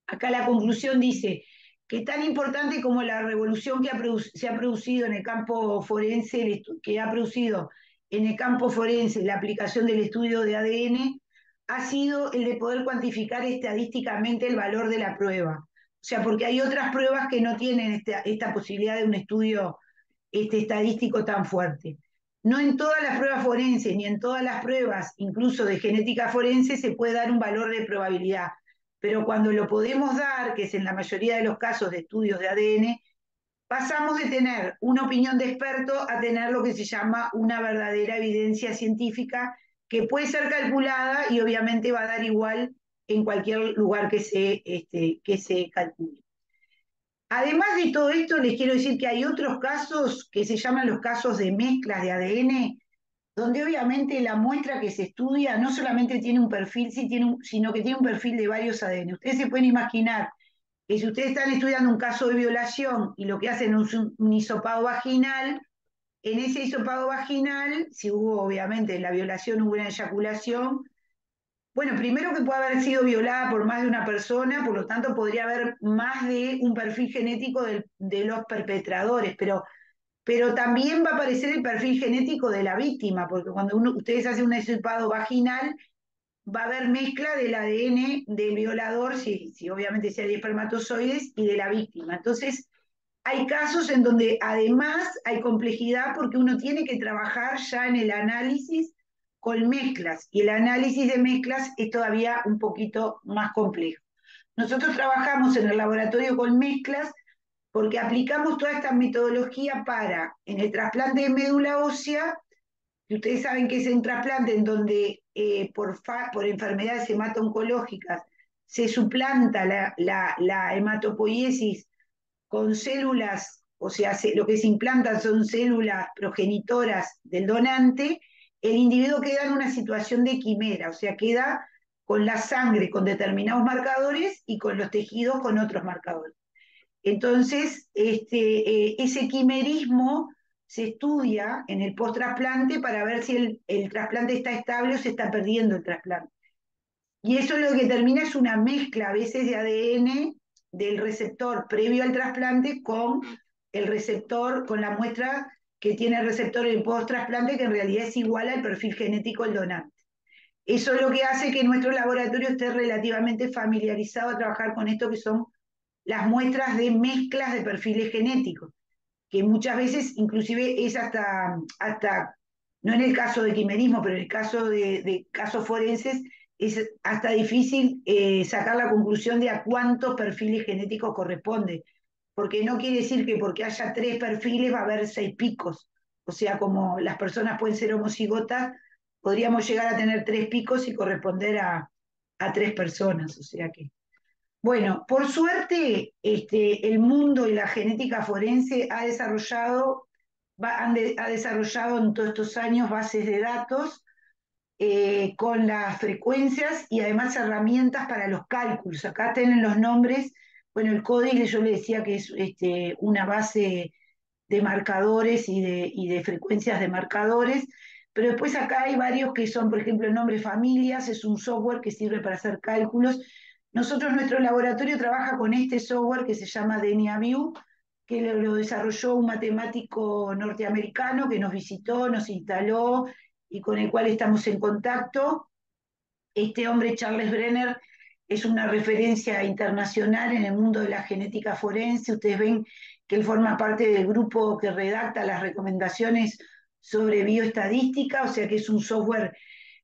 acá la conclusión dice que tan importante como la revolución que se ha producido en el campo forense, que ha producido en el campo forense la aplicación del estudio de ADN, ha sido el de poder cuantificar estadísticamente el valor de la prueba. O sea, porque hay otras pruebas que no tienen esta posibilidad de un estudio estadístico tan fuerte. No en todas las pruebas forenses, ni en todas las pruebas, incluso de genética forense, se puede dar un valor de probabilidad. Pero cuando lo podemos dar, que es en la mayoría de los casos de estudios de ADN, pasamos de tener una opinión de experto a tener lo que se llama una verdadera evidencia científica que puede ser calculada y obviamente va a dar igual en cualquier lugar que se calcule. Además de todo esto, les quiero decir que hay otros casos que se llaman los casos de mezclas de ADN, donde obviamente la muestra que se estudia no solamente tiene un perfil, sino que tiene un perfil de varios ADN. Ustedes se pueden imaginar que si ustedes están estudiando un caso de violación y lo que hacen es un hisopado vaginal, en ese hisopado vaginal, si hubo obviamente en la violación hubo una eyaculación, bueno, primero que puede haber sido violada por más de una persona, por lo tanto podría haber más de un perfil genético de los perpetradores, pero también va a aparecer el perfil genético de la víctima, porque cuando ustedes hacen un hisopado vaginal, va a haber mezcla del ADN del violador, si obviamente si hay espermatozoides, y de la víctima. Entonces, hay casos en donde además hay complejidad porque uno tiene que trabajar ya en el análisis con mezclas, y el análisis de mezclas es todavía un poquito más complejo. Nosotros trabajamos en el laboratorio con mezclas porque aplicamos toda esta metodología para, en el trasplante de médula ósea, y ustedes saben que es un trasplante en donde por enfermedades hemato-oncológicas se suplanta la hematopoiesis con células, o sea, lo que se implantan son células progenitoras del donante, el individuo queda en una situación de quimera, o sea, queda con la sangre con determinados marcadores y con los tejidos con otros marcadores. Entonces, ese quimerismo se estudia en el post-trasplante para ver si el trasplante está estable o se está perdiendo el trasplante. Y eso lo que termina es una mezcla a veces de ADN del receptor previo al trasplante con el receptor, con la muestra que tiene receptor en post-trasplante que en realidad es igual al perfil genético del donante. Eso es lo que hace que nuestro laboratorio esté relativamente familiarizado a trabajar con esto que son las muestras de mezclas de perfiles genéticos, que muchas veces inclusive es hasta no en el caso de quimerismo, pero en el caso de casos forenses, es hasta difícil sacar la conclusión de a cuántos perfiles genéticos corresponde, porque no quiere decir que porque haya 3 perfiles va a haber 6 picos, o sea, como las personas pueden ser homocigotas, podríamos llegar a tener 3 picos y corresponder a 3 personas, o sea que... Bueno, por suerte, el mundo y la genética forense ha desarrollado en todos estos años bases de datos con las frecuencias y además herramientas para los cálculos. Acá tienen los nombres. Bueno, el código yo le decía que es una base de marcadores y de frecuencias de marcadores, pero después acá hay varios que son, por ejemplo, el nombre familias, es un software que sirve para hacer cálculos. Nosotros, nuestro laboratorio trabaja con este software que se llama DNAView, que lo desarrolló un matemático norteamericano que nos visitó, nos instaló y con el cual estamos en contacto. Este hombre, Charles Brenner, es una referencia internacional en el mundo de la genética forense. Ustedes ven que él forma parte del grupo que redacta las recomendaciones sobre bioestadística, o sea que es un software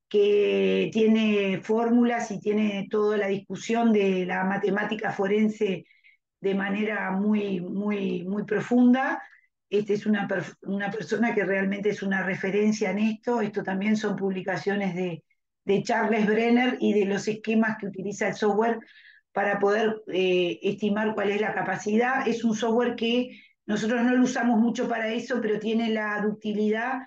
que tiene fórmulas y tiene toda la discusión de la matemática forense de manera muy profunda. Es una persona que realmente es una referencia en esto. Esto también son publicaciones de Charles Brenner y de los esquemas que utiliza el software para poder estimar cuál es la capacidad. Es un software que nosotros no lo usamos mucho para eso, pero tiene la ductilidad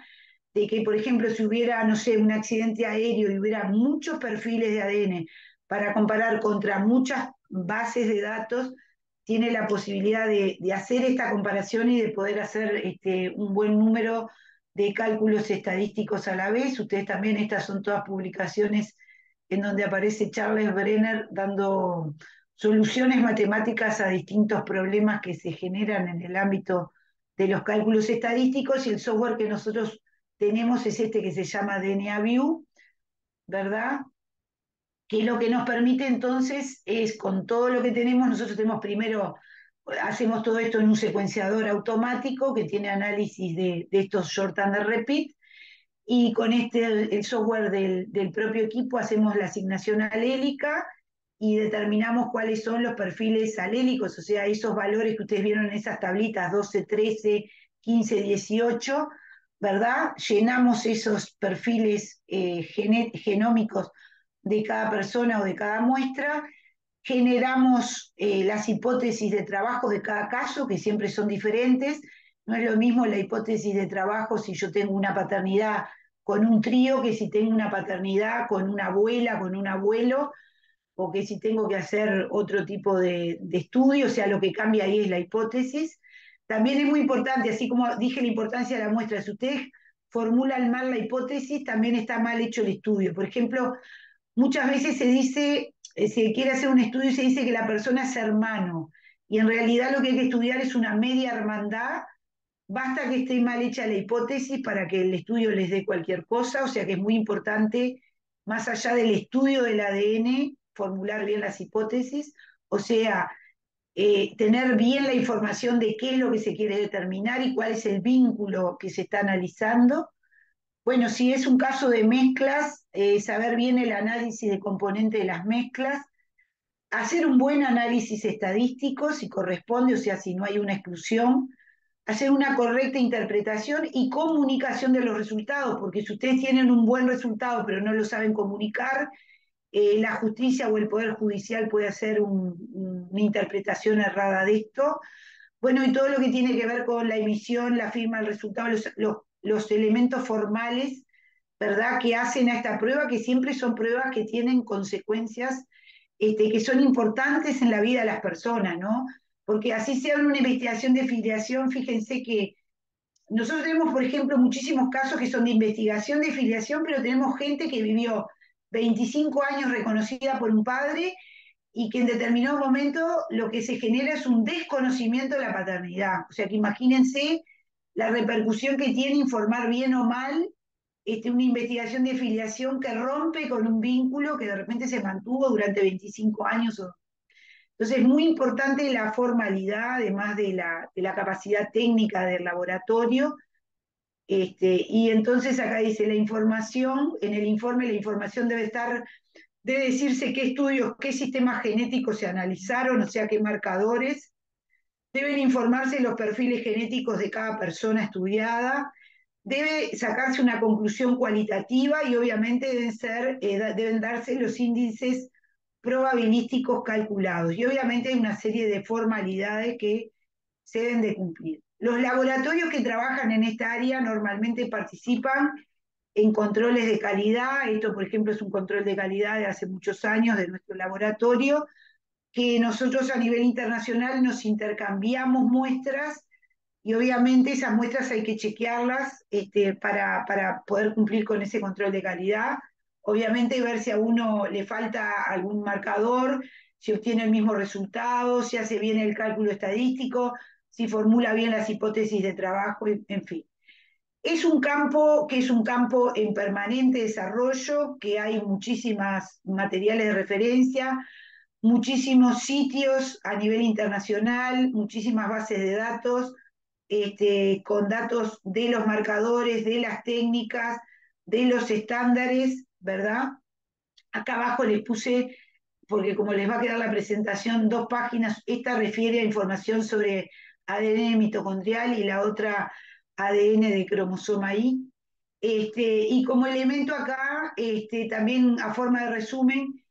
de que, por ejemplo, si hubiera, no sé, un accidente aéreo y hubiera muchos perfiles de ADN para comparar contra muchas bases de datos, tiene la posibilidad de hacer esta comparación y de poder hacer un buen número de cálculos estadísticos a la vez. Ustedes también, estas son todas publicaciones en donde aparece Charles Brenner dando soluciones matemáticas a distintos problemas que se generan en el ámbito de los cálculos estadísticos, y el software que nosotros tenemos es este que se llama DNAView, ¿verdad? Que lo que nos permite entonces es, con todo lo que tenemos, nosotros tenemos primero, hacemos todo esto en un secuenciador automático que tiene análisis de estos short under repeat, y con el software del propio equipo hacemos la asignación alélica y determinamos cuáles son los perfiles alélicos, o sea, esos valores que ustedes vieron en esas tablitas, 12, 13, 15, 18, ¿verdad? Llenamos esos perfiles genómicos de cada persona o de cada muestra, generamos las hipótesis de trabajo de cada caso, que siempre son diferentes. No es lo mismo la hipótesis de trabajo si yo tengo una paternidad con un trío que si tengo una paternidad con una abuela, con un abuelo, o que si tengo que hacer otro tipo de estudio, o sea, lo que cambia ahí es la hipótesis. También es muy importante, así como dije la importancia de la muestra, si ustedes formulan mal la hipótesis, también está mal hecho el estudio. Por ejemplo, muchas veces se dice, se quiere hacer un estudio y se dice que la persona es hermano, y en realidad lo que hay que estudiar es una media hermandad. Basta que esté mal hecha la hipótesis para que el estudio les dé cualquier cosa, o sea que es muy importante, más allá del estudio del ADN, formular bien las hipótesis, o sea, tener bien la información de qué es lo que se quiere determinar y cuál es el vínculo que se está analizando. Bueno, si es un caso de mezclas, saber bien el análisis de componente de las mezclas, hacer un buen análisis estadístico si corresponde, o sea, si no hay una exclusión, hacer una correcta interpretación y comunicación de los resultados, porque si ustedes tienen un buen resultado pero no lo saben comunicar, la justicia o el Poder Judicial puede hacer una interpretación errada de esto. Bueno, y todo lo que tiene que ver con la emisión, la firma, el resultado, los elementos formales, ¿verdad?, que hacen a esta prueba, que siempre son pruebas que tienen consecuencias que son importantes en la vida de las personas, ¿no? Porque así sea una investigación de filiación, fíjense que nosotros tenemos, por ejemplo, muchísimos casos que son de investigación de filiación, pero tenemos gente que vivió 25 años reconocida por un padre y que en determinado momento lo que se genera es un desconocimiento de la paternidad. O sea que imagínense la repercusión que tiene informar bien o mal una investigación de filiación que rompe con un vínculo que de repente se mantuvo durante 25 años. Entonces es muy importante la formalidad, además de la capacidad técnica del laboratorio. Y entonces acá dice la información, en el informe la información debe decirse qué estudios, qué sistemas genéticos se analizaron, o sea, qué marcadores. Deben informarse los perfiles genéticos de cada persona estudiada. Debe sacarse una conclusión cualitativa y obviamente deben darse los índices probabilísticos calculados. Y obviamente hay una serie de formalidades que se deben de cumplir. Los laboratorios que trabajan en esta área normalmente participan en controles de calidad. Esto, por ejemplo, es un control de calidad de hace muchos años de nuestro laboratorio, que nosotros a nivel internacional nos intercambiamos muestras y obviamente esas muestras hay que chequearlas para poder cumplir con ese control de calidad. Obviamente ver si a uno le falta algún marcador, si obtiene el mismo resultado, si hace bien el cálculo estadístico, si formula bien las hipótesis de trabajo, en fin. Es un campo que es un campo en permanente desarrollo, que hay muchísimas materiales de referencia, muchísimos sitios a nivel internacional, muchísimas bases de datos, con datos de los marcadores, de las técnicas, de los estándares, ¿verdad? Acá abajo les puse, porque como les va a quedar la presentación, 2 páginas. Esta refiere a información sobre ADN mitocondrial y la otra ADN de cromosoma Y. Y como elemento acá, también a forma de resumen,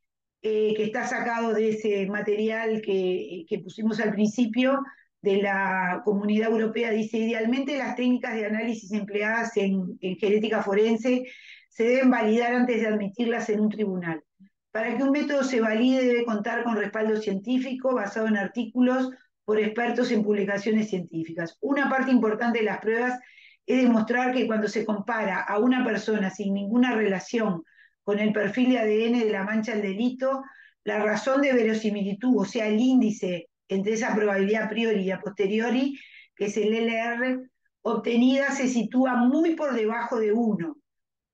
que está sacado de ese material que pusimos al principio de la Comunidad Europea, dice: idealmente las técnicas de análisis empleadas en genética forense se deben validar antes de admitirlas en un tribunal. Para que un método se valide debe contar con respaldo científico basado en artículos por expertos en publicaciones científicas. Una parte importante de las pruebas es demostrar que cuando se compara a una persona sin ninguna relación con el perfil de ADN de la mancha del delito, la razón de verosimilitud, o sea, el índice entre esa probabilidad a priori y a posteriori, que es el LR, obtenida se sitúa muy por debajo de 1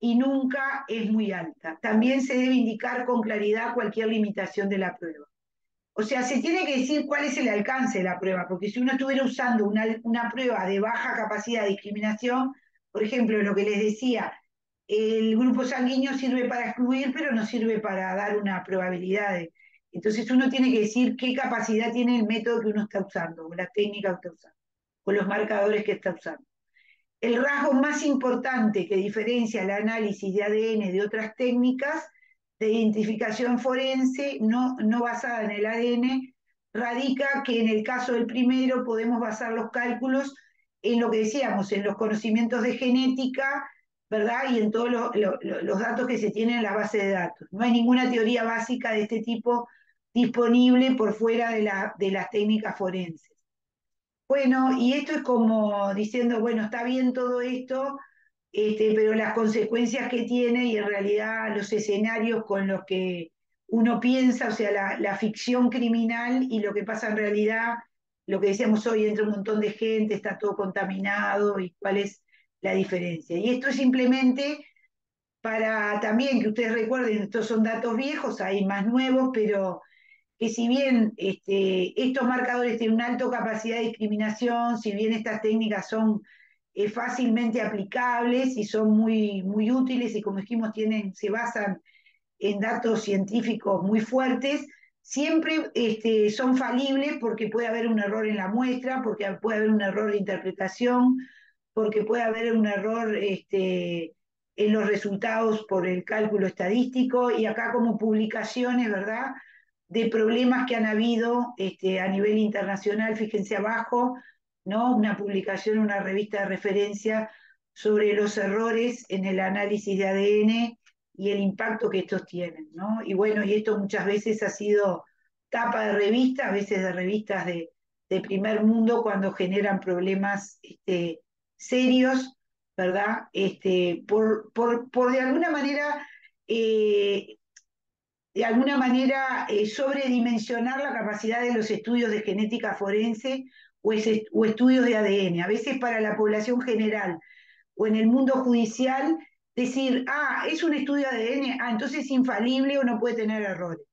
y nunca es muy alta. También se debe indicar con claridad cualquier limitación de la prueba. O sea, se tiene que decir cuál es el alcance de la prueba, porque si uno estuviera usando una prueba de baja capacidad de discriminación, por ejemplo, lo que les decía, el grupo sanguíneo sirve para excluir, pero no sirve para dar una probabilidad. Entonces uno tiene que decir qué capacidad tiene el método que uno está usando, o la técnica que está usando, o los marcadores que está usando. El rasgo más importante que diferencia el análisis de ADN de otras técnicas de identificación forense no basada en el ADN radica que en el caso del primero podemos basar los cálculos en lo que decíamos, en los conocimientos de genética, ¿verdad? Y en todos los datos que se tienen en la base de datos. No hay ninguna teoría básica de este tipo disponible por fuera de las técnicas forenses. Bueno, y esto es como diciendo, bueno, está bien todo esto, pero las consecuencias que tiene y en realidad los escenarios con los que uno piensa, o sea, la ficción criminal y lo que pasa en realidad, lo que decíamos hoy, entra un montón de gente, está todo contaminado y cuál es la diferencia. Y esto es simplemente para también que ustedes recuerden, estos son datos viejos, hay más nuevos, pero que si bien estos marcadores tienen una alta capacidad de discriminación, si bien estas técnicas son fácilmente aplicables y son muy, muy útiles y como dijimos se basan en datos científicos muy fuertes, siempre son falibles porque puede haber un error en la muestra, porque puede haber un error de interpretación, porque puede haber un error en los resultados por el cálculo estadístico y acá como publicaciones, ¿verdad?, de problemas que han habido a nivel internacional. Fíjense abajo, ¿no?, una publicación en una revista de referencia sobre los errores en el análisis de ADN y el impacto que estos tienen, ¿no? Y bueno, y esto muchas veces ha sido tapa de revista, a veces de revistas de primer mundo, cuando generan problemas serios, ¿verdad? Por de alguna manera sobredimensionar la capacidad de los estudios de genética forense o estudios de ADN. A veces para la población general o en el mundo judicial, decir, es un estudio de ADN, entonces es infalible o no puede tener errores.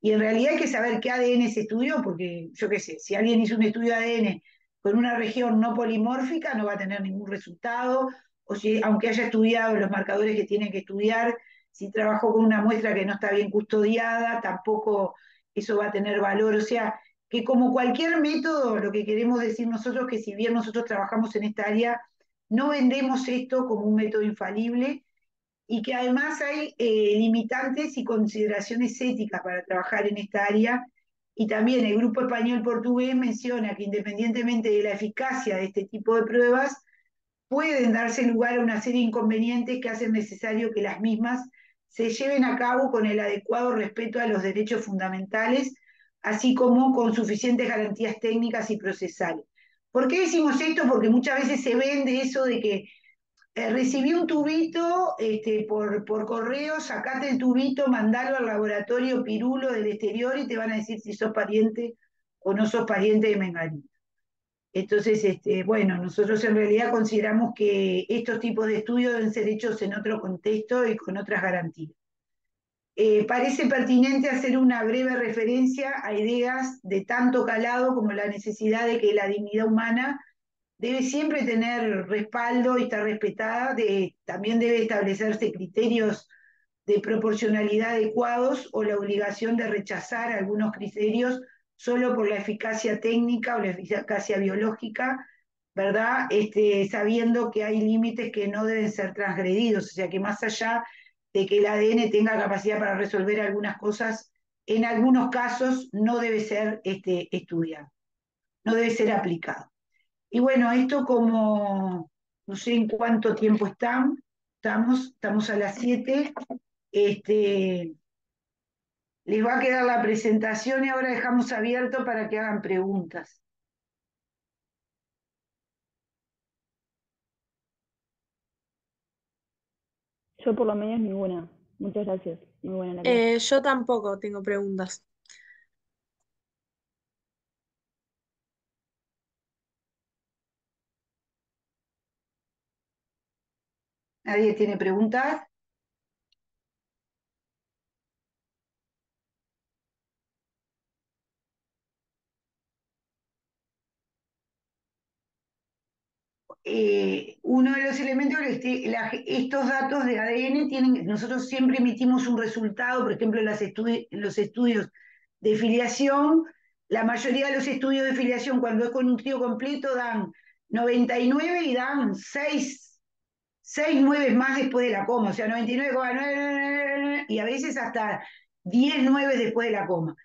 Y en realidad hay que saber qué ADN se estudió, porque yo qué sé, si alguien hizo un estudio de ADN con una región no polimórfica, no va a tener ningún resultado, o si, aunque haya estudiado los marcadores que tiene que estudiar, si trabajó con una muestra que no está bien custodiada, tampoco eso va a tener valor. O sea, que como cualquier método, lo que queremos decir nosotros, que si bien nosotros trabajamos en esta área, no vendemos esto como un método infalible y que además hay limitantes y consideraciones éticas para trabajar en esta área. Y también el Grupo Español Portugués menciona que independientemente de la eficacia de este tipo de pruebas, pueden darse lugar a una serie de inconvenientes que hacen necesario que las mismas se lleven a cabo con el adecuado respeto a los derechos fundamentales, así como con suficientes garantías técnicas y procesales. ¿Por qué decimos esto? Porque muchas veces se vende eso de que recibí un tubito por correo, sacate el tubito, mandalo al laboratorio Pirulo del exterior y te van a decir si sos pariente o no sos pariente de Menganito. Entonces, bueno, nosotros en realidad consideramos que estos tipos de estudios deben ser hechos en otro contexto y con otras garantías. Parece pertinente hacer una breve referencia a ideas de tanto calado como la necesidad de que la dignidad humana debe siempre tener respaldo y estar respetada, también debe establecerse criterios de proporcionalidad adecuados o la obligación de rechazar algunos criterios solo por la eficacia técnica o la eficacia biológica, ¿verdad? Sabiendo que hay límites que no deben ser transgredidos, o sea que más allá de que el ADN tenga capacidad para resolver algunas cosas, en algunos casos no debe ser estudiado, no debe ser aplicado. Y bueno, esto como, no sé en cuánto tiempo estamos a las 7. Les va a quedar la presentación y ahora dejamos abierto para que hagan preguntas. Yo por lo menos ninguna. Muchas gracias. Muy buena la clase. Yo tampoco tengo preguntas. ¿Nadie tiene preguntas? Uno de los elementos, estos datos de ADN tienen, nosotros siempre emitimos un resultado, por ejemplo, en los estudios de filiación, la mayoría de los estudios de filiación, cuando es con un trío completo, dan 99 y dan 6 nueve más después de la coma, o sea, 99,9 y a veces hasta 10 nueve después de la coma.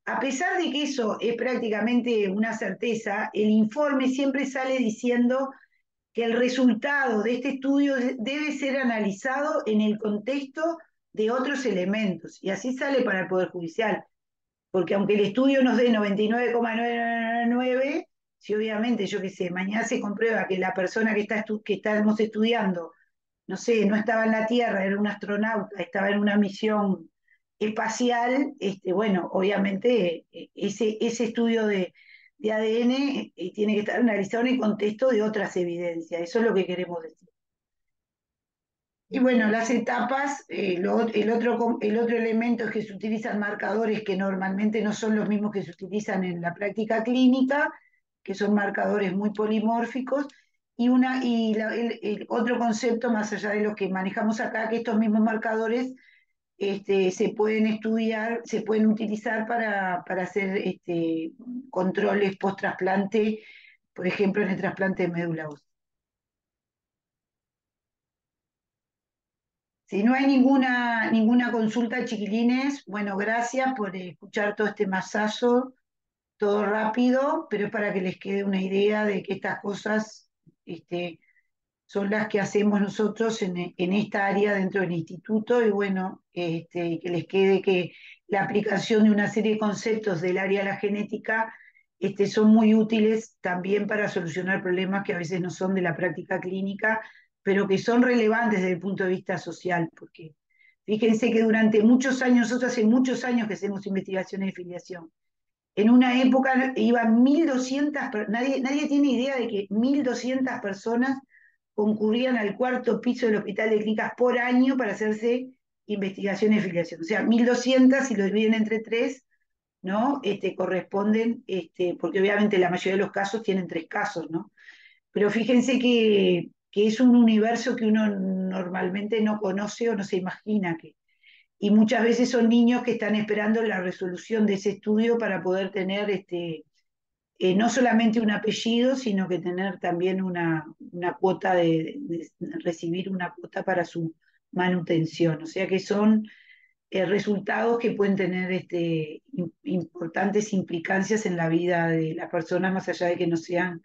A pesar de que eso es prácticamente una certeza, el informe siempre sale diciendo que el resultado de este estudio debe ser analizado en el contexto de otros elementos, y así sale para el Poder Judicial, porque aunque el estudio nos dé 99,999, si obviamente, yo qué sé, mañana se comprueba que la persona que estamos estudiando, no sé, no estaba en la Tierra, era un astronauta, estaba en una misión espacial, bueno, obviamente ese estudio de ADN tiene que estar analizado en el contexto de otras evidencias, eso es lo que queremos decir. Y bueno, las etapas, el otro elemento es que se utilizan marcadores que normalmente no son los mismos que se utilizan en la práctica clínica, que son marcadores muy polimórficos, el otro concepto, más allá de los que manejamos acá, que estos mismos marcadores se pueden estudiar, se pueden utilizar para hacer controles post-trasplante, por ejemplo, en el trasplante de médula ósea. Si no hay ninguna consulta, chiquilines, bueno, gracias por escuchar todo este masazo, todo rápido, pero es para que les quede una idea de que estas cosas son las que hacemos nosotros en esta área dentro del instituto, y bueno, que les quede que la aplicación de una serie de conceptos del área de la genética son muy útiles también para solucionar problemas que a veces no son de la práctica clínica, pero que son relevantes desde el punto de vista social, porque fíjense que durante muchos años, nosotros hace muchos años que hacemos investigaciones de filiación, En una época iban 1.200, nadie tiene idea de que 1.200 personas concurrían al cuarto piso del Hospital de Clínicas por año para hacerse investigaciones de filiación. O sea, 1.200, si lo dividen entre tres, ¿no? Corresponden, porque obviamente la mayoría de los casos tienen 3 casos, ¿no? Pero fíjense que es un universo que uno normalmente no conoce o no se imagina que. Y muchas veces son niños que están esperando la resolución de ese estudio para poder tener no solamente un apellido, sino que tener también una cuota de recibir una cuota para su manutención. O sea que son resultados que pueden tener importantes implicancias en la vida de la persona, más allá de que no sean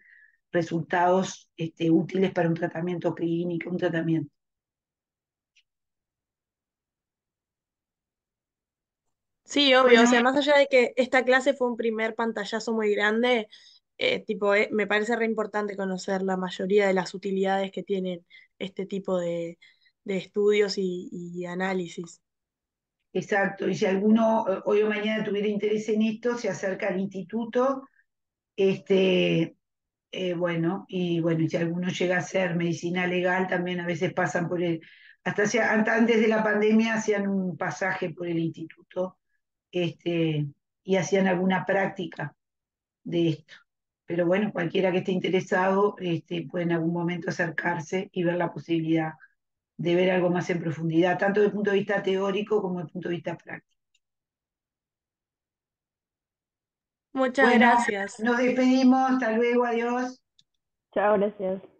resultados útiles para un tratamiento clínico, un tratamiento. Sí, obvio, o Bueno, sea, más allá de que esta clase fue un primer pantallazo muy grande, tipo, me parece re importante conocer la mayoría de las utilidades que tienen este tipo de estudios y análisis. exacto, y si alguno hoy o mañana tuviera interés en esto, se acerca al instituto, este, bueno, y si alguno llega a ser medicina legal, también a veces pasan por hasta antes de la pandemia hacían un pasaje por el instituto, este, y hacían alguna práctica de esto. Pero bueno, cualquiera que esté interesado, puede en algún momento acercarse y ver la posibilidad de ver algo más en profundidad, tanto desde el punto de vista teórico como desde el punto de vista práctico. Muchas Bueno, gracias. nos despedimos, hasta luego, adiós. Chao, gracias.